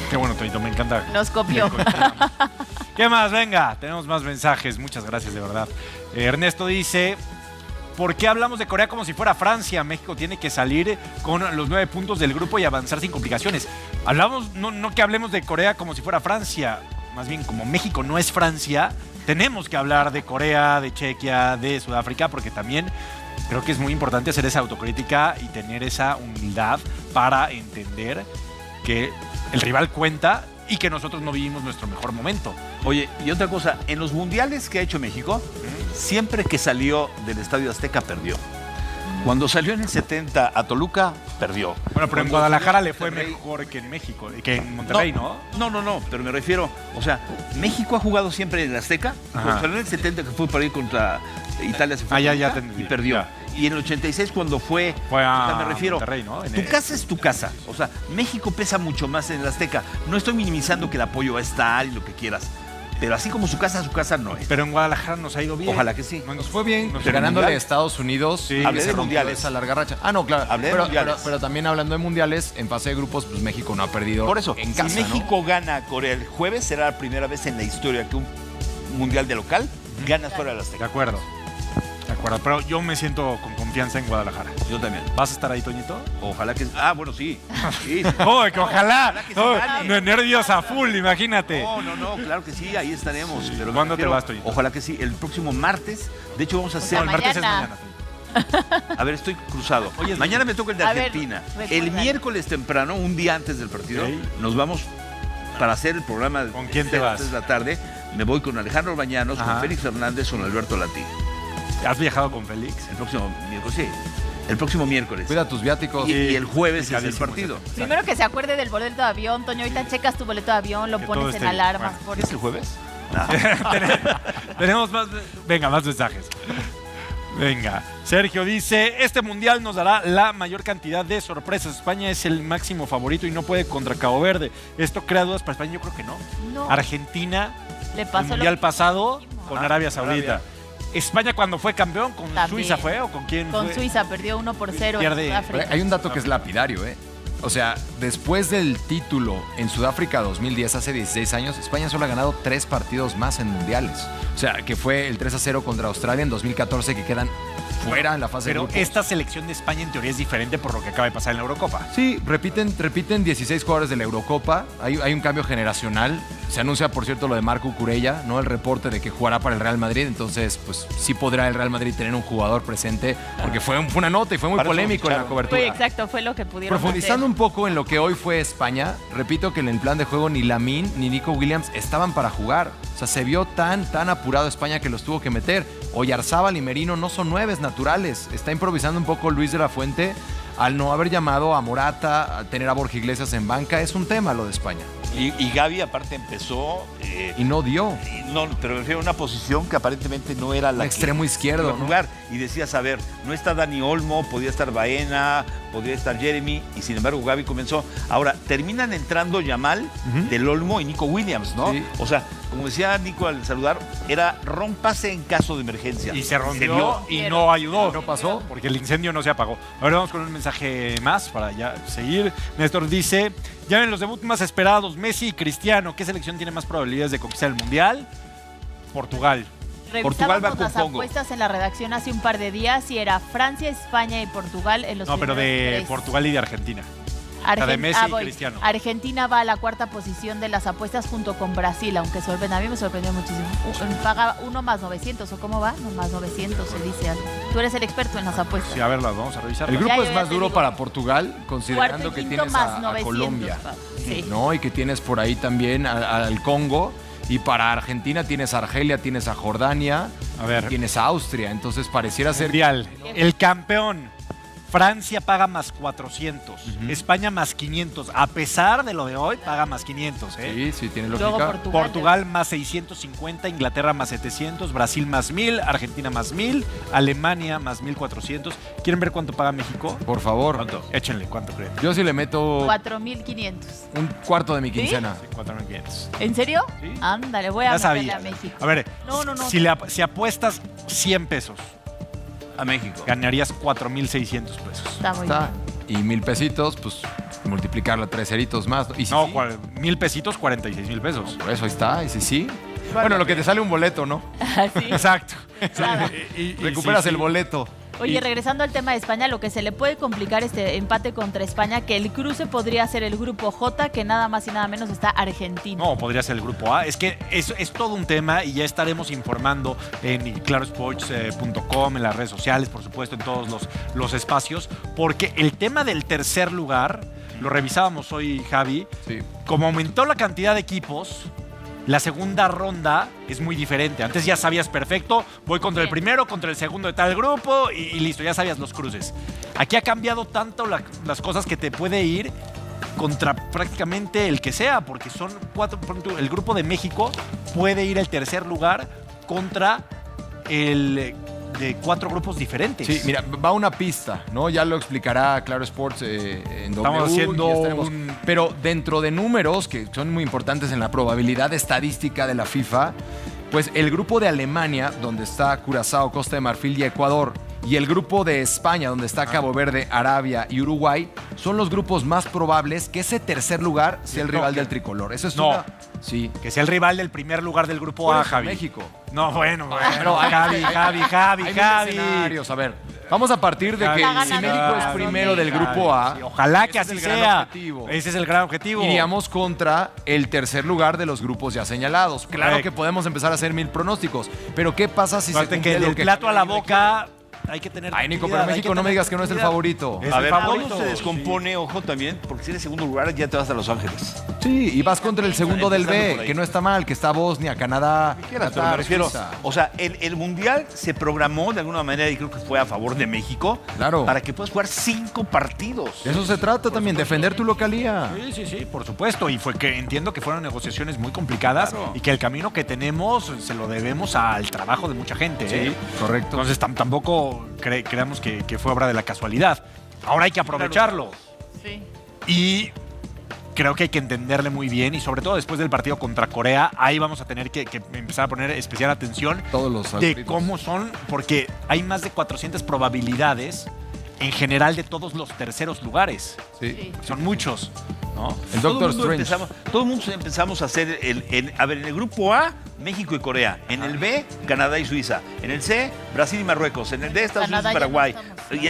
Qué bueno, Tonito, me encanta. Nos copió. ¿Qué más? Venga, tenemos más mensajes. Muchas gracias, de verdad. Ernesto dice, ¿por qué hablamos de Corea como si fuera Francia? México tiene que salir con los 9 puntos del grupo y avanzar sin complicaciones. Hablamos, no que hablemos de Corea como si fuera Francia. Más bien, como México no es Francia, tenemos que hablar de Corea, de Chequia, de Sudáfrica, porque también creo que es muy importante hacer esa autocrítica y tener esa humildad para entender que el rival cuenta y que nosotros no vivimos nuestro mejor momento. Oye, y otra cosa, en los mundiales que ha hecho México, siempre que salió del Estadio Azteca perdió. Cuando salió en el 70 a Toluca, perdió. Bueno, pero en Guadalajara le fue mejor que en México, que en Monterrey, ¿no? No, pero me refiero, o sea, México ha jugado siempre en el Azteca. Cuando salió en el 70 que fue para ir contra Italia, se fue y perdió. Ya. Y en el 86 cuando fue a me refiero, Monterrey, ¿no? Tu casa es tu casa. O sea, México pesa mucho más en el Azteca. No estoy minimizando que el apoyo va a estar y lo que quieras. Pero así como su casa no es. Pero en Guadalajara nos ha ido bien. Ojalá que sí. Nos fue bien, ganándole a Estados Unidos. Sí, hablé de mundiales. Esa larga racha. Ah, no, claro. Hablé de mundiales. Pero también hablando de mundiales, en fase de grupos, pues México no ha perdido. Por eso, en casa, si México gana a Corea el jueves, será la primera vez en la historia que un mundial de local ganas fuera de la Azteca. De acuerdo. Pero yo me siento con confianza en Guadalajara. Yo también. ¿Vas a estar ahí, Toñito? Ojalá que... bueno, sí. Sí. ¡Oye, que ojalá! Que se gane. Nervios a full, imagínate. No, claro que sí, ahí estaremos. Pero ¿cuándo te vas, Toñito? Ojalá que sí, el próximo martes. De hecho, vamos a hacer... el martes es mañana. A ver, estoy cruzado. Oye, mañana me toca el de Argentina. El miércoles temprano, un día antes del partido, nos vamos para hacer el programa. ¿Con quién te vas? De la tarde. Me voy con Alejandro Bañanos, con Félix Fernández, con Alberto Latí. ¿Has viajado con Félix? El próximo miércoles, sí. El próximo miércoles. Cuida tus viáticos. Y el jueves es el partido. Primero que se acuerde del boleto de avión, Toño. Ahorita checas tu boleto de avión, lo pones en alarmas. ¿Es el jueves? Tenemos más. Venga, más mensajes. Venga, Sergio dice, este mundial nos dará la mayor cantidad de sorpresas. España es el máximo favorito y no puede contra Cabo Verde. ¿Esto crea dudas para España? Yo creo que no. Argentina, le pasó el mundial pasado con Arabia Saudita. España cuando fue campeón, ¿con Suiza fue o con quién fue? Con Suiza, perdió 1-0 en Sudáfrica. Hay un dato que es lapidario, O sea, después del título en Sudáfrica 2010, hace 16 años, España solo ha ganado 3 partidos más en mundiales. O sea, que fue el 3-0 contra Australia en 2014, que quedan fuera en la fase de grupos. Pero esta selección de España en teoría es diferente por lo que acaba de pasar en la Eurocopa. Sí, repiten 16 jugadores de la Eurocopa. Hay un cambio generacional. Se anuncia, por cierto, lo de Marco Cucurella, ¿no? El reporte de que jugará para el Real Madrid. Entonces, pues sí podrá el Real Madrid tener un jugador presente, porque fue una nota y fue muy polémico en la cobertura. Exacto, fue lo que pudieron Profundizando un poco en lo que hoy fue España, repito que en el plan de juego ni Lamine ni Nico Williams estaban para jugar. O sea, se vio tan apurado España que los tuvo que meter. Oyarzábal y Merino no son 9 naturales. Está improvisando un poco Luis de la Fuente al no haber llamado a Morata, a tener a Borja Iglesias en banca. Es un tema lo de España. Y Gavi aparte empezó... y no dio. No, pero me refiero a una posición que aparentemente no era la extremo izquierdo, ¿no? Jugar. Y decías, a ver, no está Dani Olmo, podía estar Baena, podría estar Jeremy, y sin embargo Gavi comenzó. Ahora, terminan entrando Yamal, Del Olmo y Nico Williams, ¿no? Sí. O sea, como decía Nico al saludar, era rómpase en caso de emergencia. Y se rompió y no ayudó. No pasó. Porque el incendio no se apagó. Ahora vamos con un mensaje más para ya seguir. Néstor dice, ya ven los debuts más esperados, Messi y Cristiano. ¿Qué selección tiene más probabilidades de conquistar el Mundial? Portugal. Revisábamos las apuestas en la redacción hace un par de días y era Francia, España y Portugal en los pero de 3. Portugal y de Argentina. De Messi y Cristiano. Argentina va a la 4ª posición de las apuestas junto con Brasil, aunque a mí me sorprendió muchísimo. Paga 1 más 900, ¿o cómo va? No, más 900 se dice algo. Tú eres el experto en las apuestas. Sí, a ver, las vamos a revisar. El grupo es más duro para Portugal, considerando que tienes a Colombia, sí. ¿no? Y que tienes por ahí también al Congo. Y para Argentina tienes a Argelia, tienes a Jordania, tienes a Austria. Entonces pareciera ser... Mundial. El campeón. Francia paga más 400, España más 500. A pesar de lo de hoy, paga más 500. Sí, tiene lógica. Portugal más 650, Inglaterra más 700, Brasil más 1000, Argentina más 1000, Alemania más 1400. ¿Quieren ver cuánto paga México? Por favor. ¿Cuánto? Échenle, ¿cuánto creen? Yo sí le meto... 4,500. Un cuarto de mi quincena. Sí, 4,500. ¿En serio? Sí. Ándale, voy a meterle a México. A ver, si apuestas 100 pesos a México, ganarías 4,600 pesos. Está muy bien. Y 1,000 pesitos, pues multiplicarla 3 ceritos más. ¿Y si 1,000 pesitos, 46,000 pesos. Por eso ahí está, y sí. Bueno, lo que te sale un boleto, ¿no? Sí. Exacto. Y recuperas el boleto. Oye, regresando al tema de España, lo que se le puede complicar este empate contra España, que el cruce podría ser el grupo J, que nada más y nada menos está Argentina. No, podría ser el grupo A. Es que es todo un tema y ya estaremos informando en clarosports.com, en las redes sociales, por supuesto, en todos los espacios, porque el tema del tercer lugar, lo revisábamos hoy, Javi, como aumentó la cantidad de equipos, la segunda ronda es muy diferente. Antes ya sabías perfecto, voy contra el primero, contra el segundo de tal grupo y listo, ya sabías los cruces. Aquí ha cambiado tanto las cosas que te puede ir contra prácticamente el que sea, porque son 4, el grupo de México puede ir al tercer lugar contra el de 4 grupos diferentes. Sí, mira, va una pista, ¿no? Ya lo explicará Claro Sports en W. Estamos haciendo Pero dentro de números que son muy importantes en la probabilidad estadística de la FIFA, pues el grupo de Alemania, donde está Curazao, Costa de Marfil y Ecuador, y el grupo de España, donde está Cabo Verde, Arabia y Uruguay, son los grupos más probables que ese tercer lugar sea el rival del tricolor. Eso es Sí. Que sea el rival del primer lugar del grupo A, Javi. México. No, bueno. Pero Javi. Hay escenarios. A ver, vamos a partir de que si México es primero del grupo A, ojalá que así sea. Ese es el gran objetivo. Iríamos contra el tercer lugar de los grupos ya señalados. Claro que podemos empezar a hacer 1000 pronósticos, pero ¿qué pasa si se cumple que del plato a la boca hay que tener... Ay, Nico, pero México no me digas que no es el favorito. A ver, ¿cómo se descompone, ojo también? Porque si eres segundo lugar ya te vas a Los Ángeles. Sí, y vas contra el segundo del B, que no está mal, que está Bosnia, Canadá, Qatar, me refiero, Suiza. o sea, el Mundial se programó de alguna manera y creo que fue a favor de México. Claro. Para que puedas jugar 5 partidos. De eso se trata también, defender tu localía. Sí, por supuesto. Y fue que entiendo que fueron negociaciones muy complicadas y que el camino que tenemos se lo debemos al trabajo de mucha gente. Sí, correcto. Entonces tampoco creamos que fue obra de la casualidad. Ahora hay que aprovecharlo. Sí. Y creo que hay que entenderle muy bien y sobre todo después del partido contra Corea, ahí vamos a tener que empezar a poner especial atención todos los de algoritmos. Cómo son, porque hay más de 400 probabilidades en general de todos los terceros lugares. Sí. Son muchos, ¿no? El Doctor Strange. Todo el mundo empezamos a hacer en el grupo A, México y Corea. En el B, Canadá y Suiza. En el C, Brasil y Marruecos. En el D, Estados Unidos y Paraguay.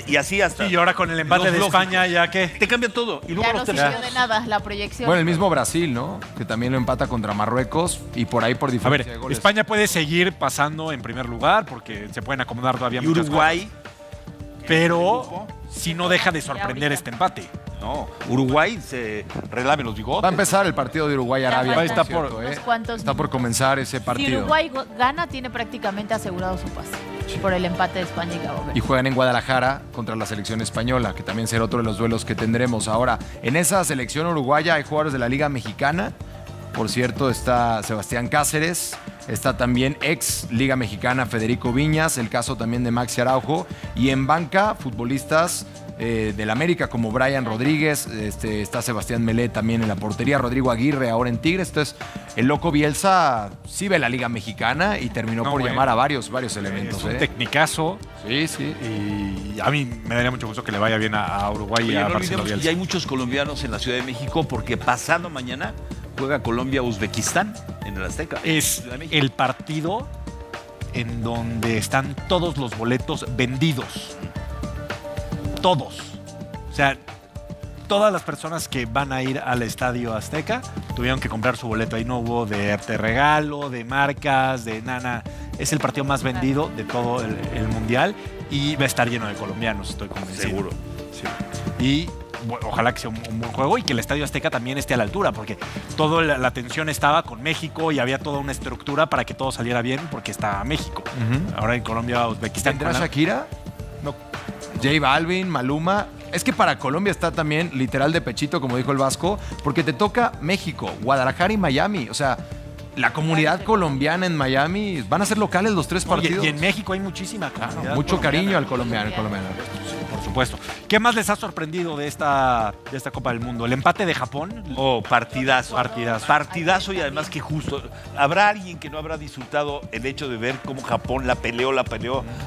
Y así hasta... Y ahora con el empate de España ya que... Te cambia todo. Y luego ya no sirvió de nada la proyección. Bueno, el mismo Brasil, ¿no? Que también lo empata contra Marruecos y por ahí por diferencia de goles. España puede seguir pasando en primer lugar porque se pueden acomodar todavía muchas Uruguay. cosas. Pero si no deja de sorprender este empate. No, Uruguay se relame los bigotes. Va a empezar el partido de Uruguay-Arabia. Está por comenzar ese partido. Si Uruguay gana, tiene prácticamente asegurado su pase por el empate de España y Cabo Verde. Y juegan en Guadalajara contra la selección española, que también será otro de los duelos que tendremos. Ahora, en esa selección uruguaya hay jugadores de la Liga Mexicana. Por cierto, está Sebastián Cáceres. Está también ex Liga Mexicana Federico Viñas, el caso también de Maxi Araujo. Y en banca, futbolistas del América como Brian Rodríguez, está Sebastián Melé también en la portería, Rodrigo Aguirre ahora en Tigres. Entonces, el loco Bielsa sí ve la Liga Mexicana y terminó por llamar a varios elementos. Es un tecnicazo. Sí. Y a mí me daría mucho gusto que le vaya bien a Uruguay y a Marcelo Bielsa. Y hay muchos colombianos en la Ciudad de México porque pasado mañana juega Colombia-Uzbekistán en el Azteca. Es el partido en donde están todos los boletos vendidos. Todos. O sea, todas las personas que van a ir al Estadio Azteca tuvieron que comprar su boleto. Ahí no hubo de regalo, de marcas, de nada. Es el partido más vendido de todo el Mundial y va a estar lleno de colombianos, estoy convencido. Seguro. Sí. Y bueno, ojalá que sea un buen juego y que el Estadio Azteca también esté a la altura, porque toda la atención estaba con México y había toda una estructura para que todo saliera bien, porque está México. Ahora en Colombia, Uzbekistán. ¿Tendrá Shakira? No. J Balvin, Maluma. Es que para Colombia está también literal de pechito, como dijo el Vasco, porque te toca México, Guadalajara y Miami. O sea, la comunidad colombiana en Miami van a ser locales los 3 partidos. Y en México hay muchísima comunidad. Mucho cariño al colombiano. Sí, por supuesto. ¿Qué más les ha sorprendido de esta Copa del Mundo? ¿El empate de Japón? Partidazo. Partidazo y además que justo. ¿Habrá alguien que no habrá disfrutado el hecho de ver cómo Japón la peleó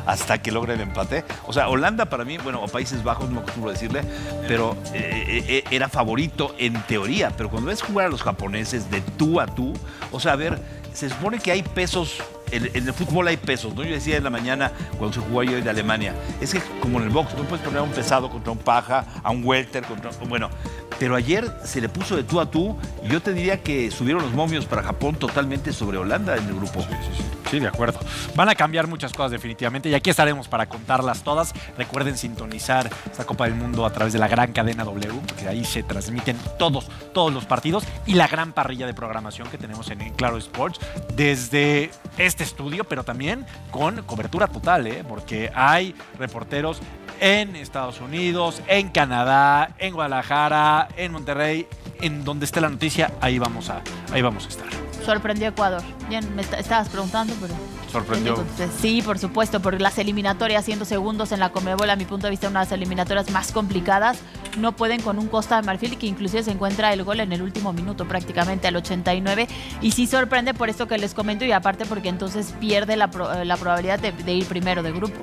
hasta que logra el empate? O sea, Holanda para mí, bueno, o Países Bajos, no me acostumbro a decirle, pero era favorito en teoría. Pero cuando ves jugar a los japoneses de tú a tú, o sea, a ver, se supone que hay pesos. En el fútbol hay pesos, ¿no? Yo decía en la mañana cuando se jugó ayer de Alemania, es que como en el box, no puedes poner a un pesado contra un paja, a un welter contra... Bueno, pero ayer se le puso de tú a tú y yo te diría que subieron los momios para Japón totalmente sobre Holanda en el grupo. Sí, de acuerdo. Van a cambiar muchas cosas definitivamente y aquí estaremos para contarlas todas. Recuerden sintonizar esta Copa del Mundo a través de la gran cadena W, porque ahí se transmiten todos los partidos y la gran parrilla de programación que tenemos en Claro Sports desde este estudio, pero también con cobertura total, porque hay reporteros en Estados Unidos, en Canadá, en Guadalajara, en Monterrey, en donde esté la noticia, ahí vamos a estar. Sorprendió Ecuador. Bien, me estabas preguntando, pero... Sorprendió. Sí, por supuesto, por las eliminatorias, 100 segundos en la Conmebol, a mi punto de vista, una de las eliminatorias más complicadas. No pueden con un Costa de Marfil que inclusive se encuentra el gol en el último minuto, prácticamente al 89. Y sí sorprende por esto que les comento y aparte porque entonces pierde la probabilidad de ir primero de grupo.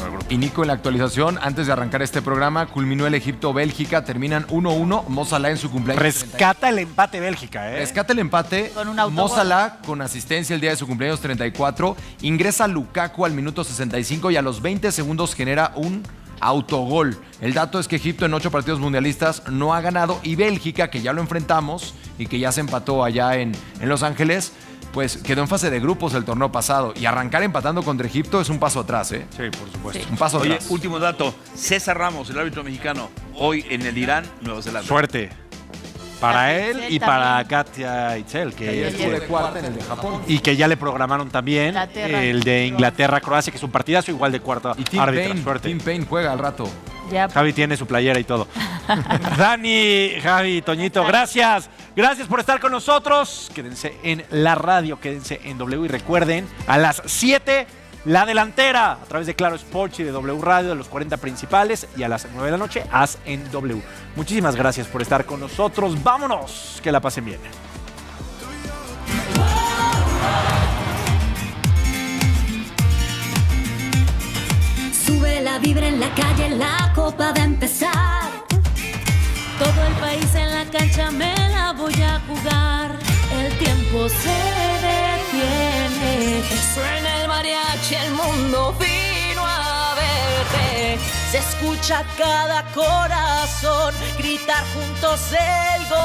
del grupo. Y Nico, en la actualización, antes de arrancar este programa, culminó el Egipto-Bélgica, terminan 1-1. Mo Salah en su cumpleaños. Rescata el empate Bélgica, ¿eh? Rescata el empate. Con un autogol. Mo Salah con asistencia el día de su cumpleaños 34. Ingresa Lukaku al minuto 65 y a los 20 segundos genera un autogol. El dato es que Egipto en 8 partidos mundialistas no ha ganado y Bélgica, que ya lo enfrentamos y que ya se empató allá en Los Ángeles, pues quedó en fase de grupos el torneo pasado. Y arrancar empatando contra Egipto es un paso atrás, ¿eh? Sí, por supuesto. Sí. Un paso Oye, atrás. último dato. César Ramos, el árbitro mexicano, hoy en el Irán, Nueva Zelanda. Suerte. Para Katia él Itzel y para también. Katia Itzel, que Estuvo de cuarta en el de Japón. y que ya le programaron también Inglaterra. el de Inglaterra-Croacia, que es un partidazo igual de cuarta. Y Tim árbitra, Payne, suerte. Tim Payne juega al rato. Ya, Javi tiene su playera y todo. Dani, Javi, Toñito, gracias. Gracias por estar con nosotros. Quédense en la radio, quédense en W y recuerden, a las 7, La Delantera, a través de Claro Sports y de W Radio, de los 40 principales, y a las 9 de la noche, As en W. Muchísimas gracias por estar con nosotros. Vámonos, que la pasen bien. Sube la vibra en la calle, la copa va a empezar. Todo el país en la cancha, me la voy a jugar. El tiempo se detiene. Suena el mariachi, el mundo vino a verte. Se escucha cada corazón gritar juntos el gol.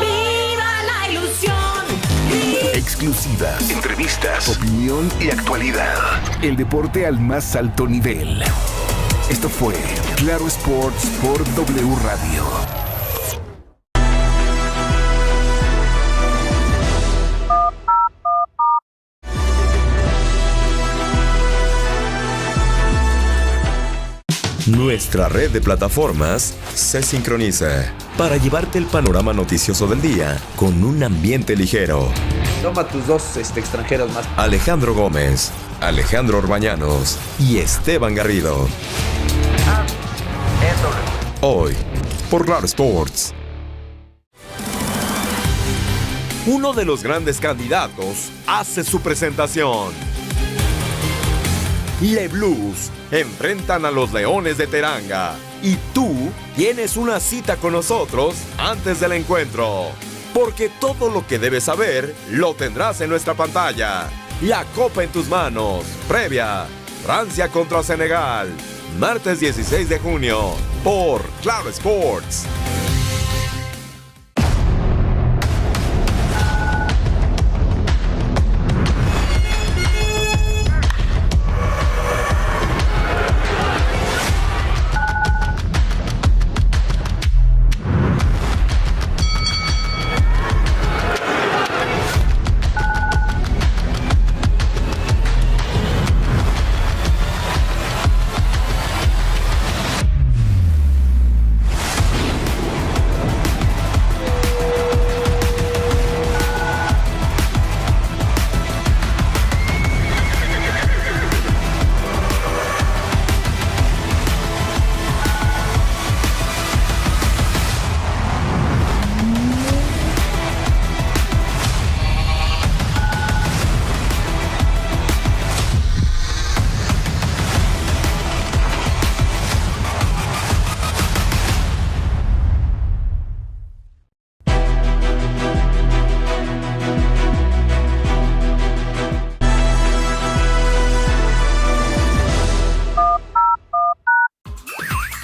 ¡Viva la ilusión! Exclusivas, entrevistas, opinión y actualidad. El deporte al más alto nivel. Esto fue Claro Sports por W Radio. Nuestra red de plataformas se sincroniza para llevarte el panorama noticioso del día con un ambiente ligero. Toma tus dos extranjeros más. Alejandro Gómez, Alejandro Orbañanos y Esteban Garrido. Hoy, por Claro Sports. Uno de los grandes candidatos hace su presentación. Le Blues enfrentan a los Leones de Teranga y tú tienes una cita con nosotros antes del encuentro, porque todo lo que debes saber lo tendrás en nuestra pantalla. La copa en tus manos, previa, Francia contra Senegal, martes 16 de junio, por Claro Sports.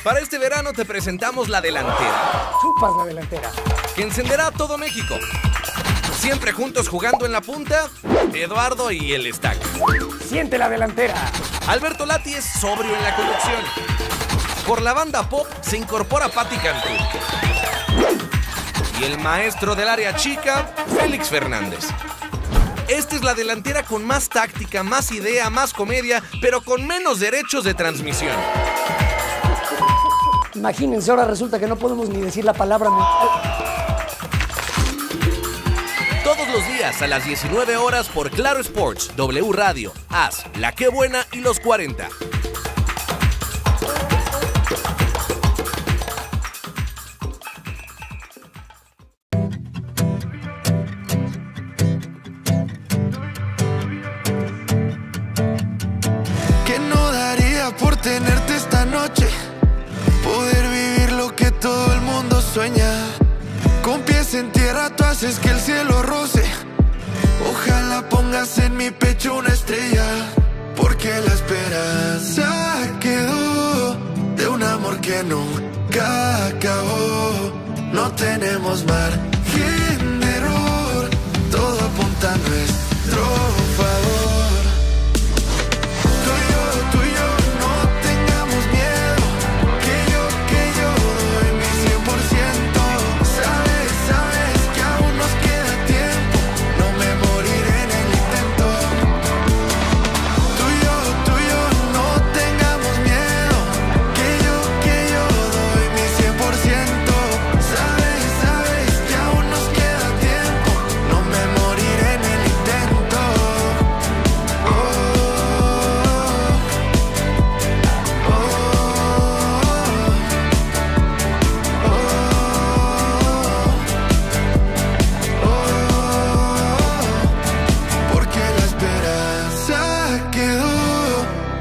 Para este verano te presentamos La Delantera, Chupas la delantera. que encenderá a todo México. Siempre juntos jugando en la punta, Eduardo y el Stack. Siente la delantera. Alberto Lati es sobrio en la conducción. Por la banda pop se incorpora Patti Cantú. Y el maestro del área chica, Félix Fernández. Esta es la delantera con más táctica, más idea, más comedia, pero con menos derechos de transmisión. Imagínense, ahora resulta que no podemos ni decir la palabra. Todos los días a las 19 horas por Claro Sports, W Radio, As, La Que Buena y Los 40. noche, poder vivir lo que todo el mundo sueña. Con pies en tierra tú haces que el cielo roce. Ojalá pongas en mi pecho una estrella, porque la esperanza quedó de un amor que nunca acabó. No tenemos margen de error, todo apunta a nuestro favor. Tú y yo no tengamos miedo, que yo doy mi 100%. Sabes que aún nos queda tiempo, no me moriré en el intento. Tú y yo no tengamos miedo, que yo doy mi 100%. Sabes que aún nos queda tiempo, no me moriré en el intento. Porque la esperanza quedó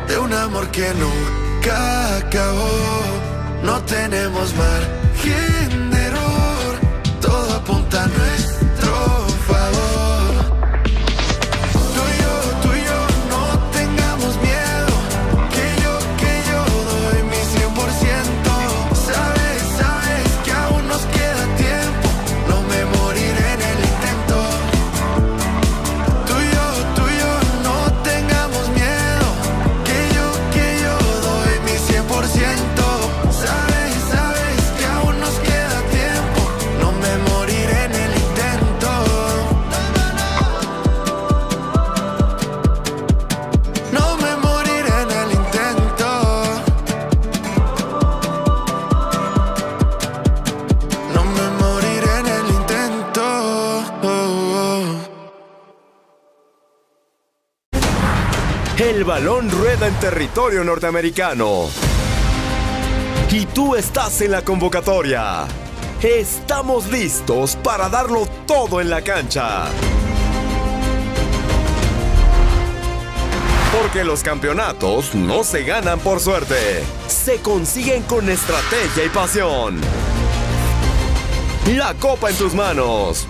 de un amor que nunca acabó. No tenemos margen de error, todo apunta a nuestro favor. Tú y yo no tengamos miedo, que yo doy mi 100%. Sabes que aún nos queda tiempo, no me moriré en el intento. Tú y yo no tengamos miedo, que yo doy mi 100%. Sabes que aún nos queda tiempo, no me moriré en el intento. No me moriré en el intento. No me moriré en el intento. El balón rueda en territorio norteamericano. Y tú estás en la convocatoria. Estamos listos para darlo todo en la cancha. Porque los campeonatos no se ganan por suerte, se consiguen con estrategia y pasión. La copa en tus manos.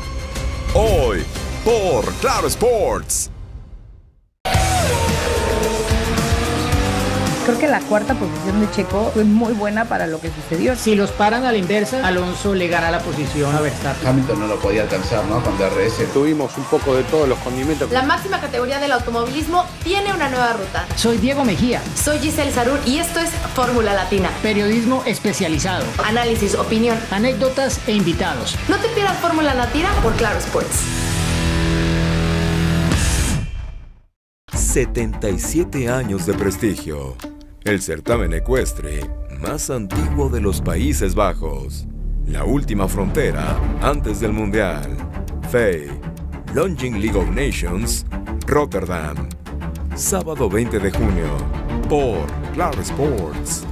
Hoy, por Claro Sports. Creo que la cuarta posición de Checo fue muy buena para lo que sucedió. Si los paran a la inversa, Alonso le gana la posición a Verstappen. Hamilton no lo podía alcanzar, ¿no? Con DRS. Tuvimos un poco de todos los condimentos. La máxima categoría del automovilismo tiene una nueva ruta. Soy Diego Mejía. Soy Giselle Sarur y esto es Fórmula Latina. Periodismo especializado. Análisis, opinión, anécdotas e invitados. No te pierdas Fórmula Latina por Claro Sports. 77 años de prestigio. El certamen ecuestre más antiguo de los Países Bajos. La última frontera antes del Mundial. FEI, Longing League of Nations, Rotterdam. Sábado 20 de junio, por Claro Sports.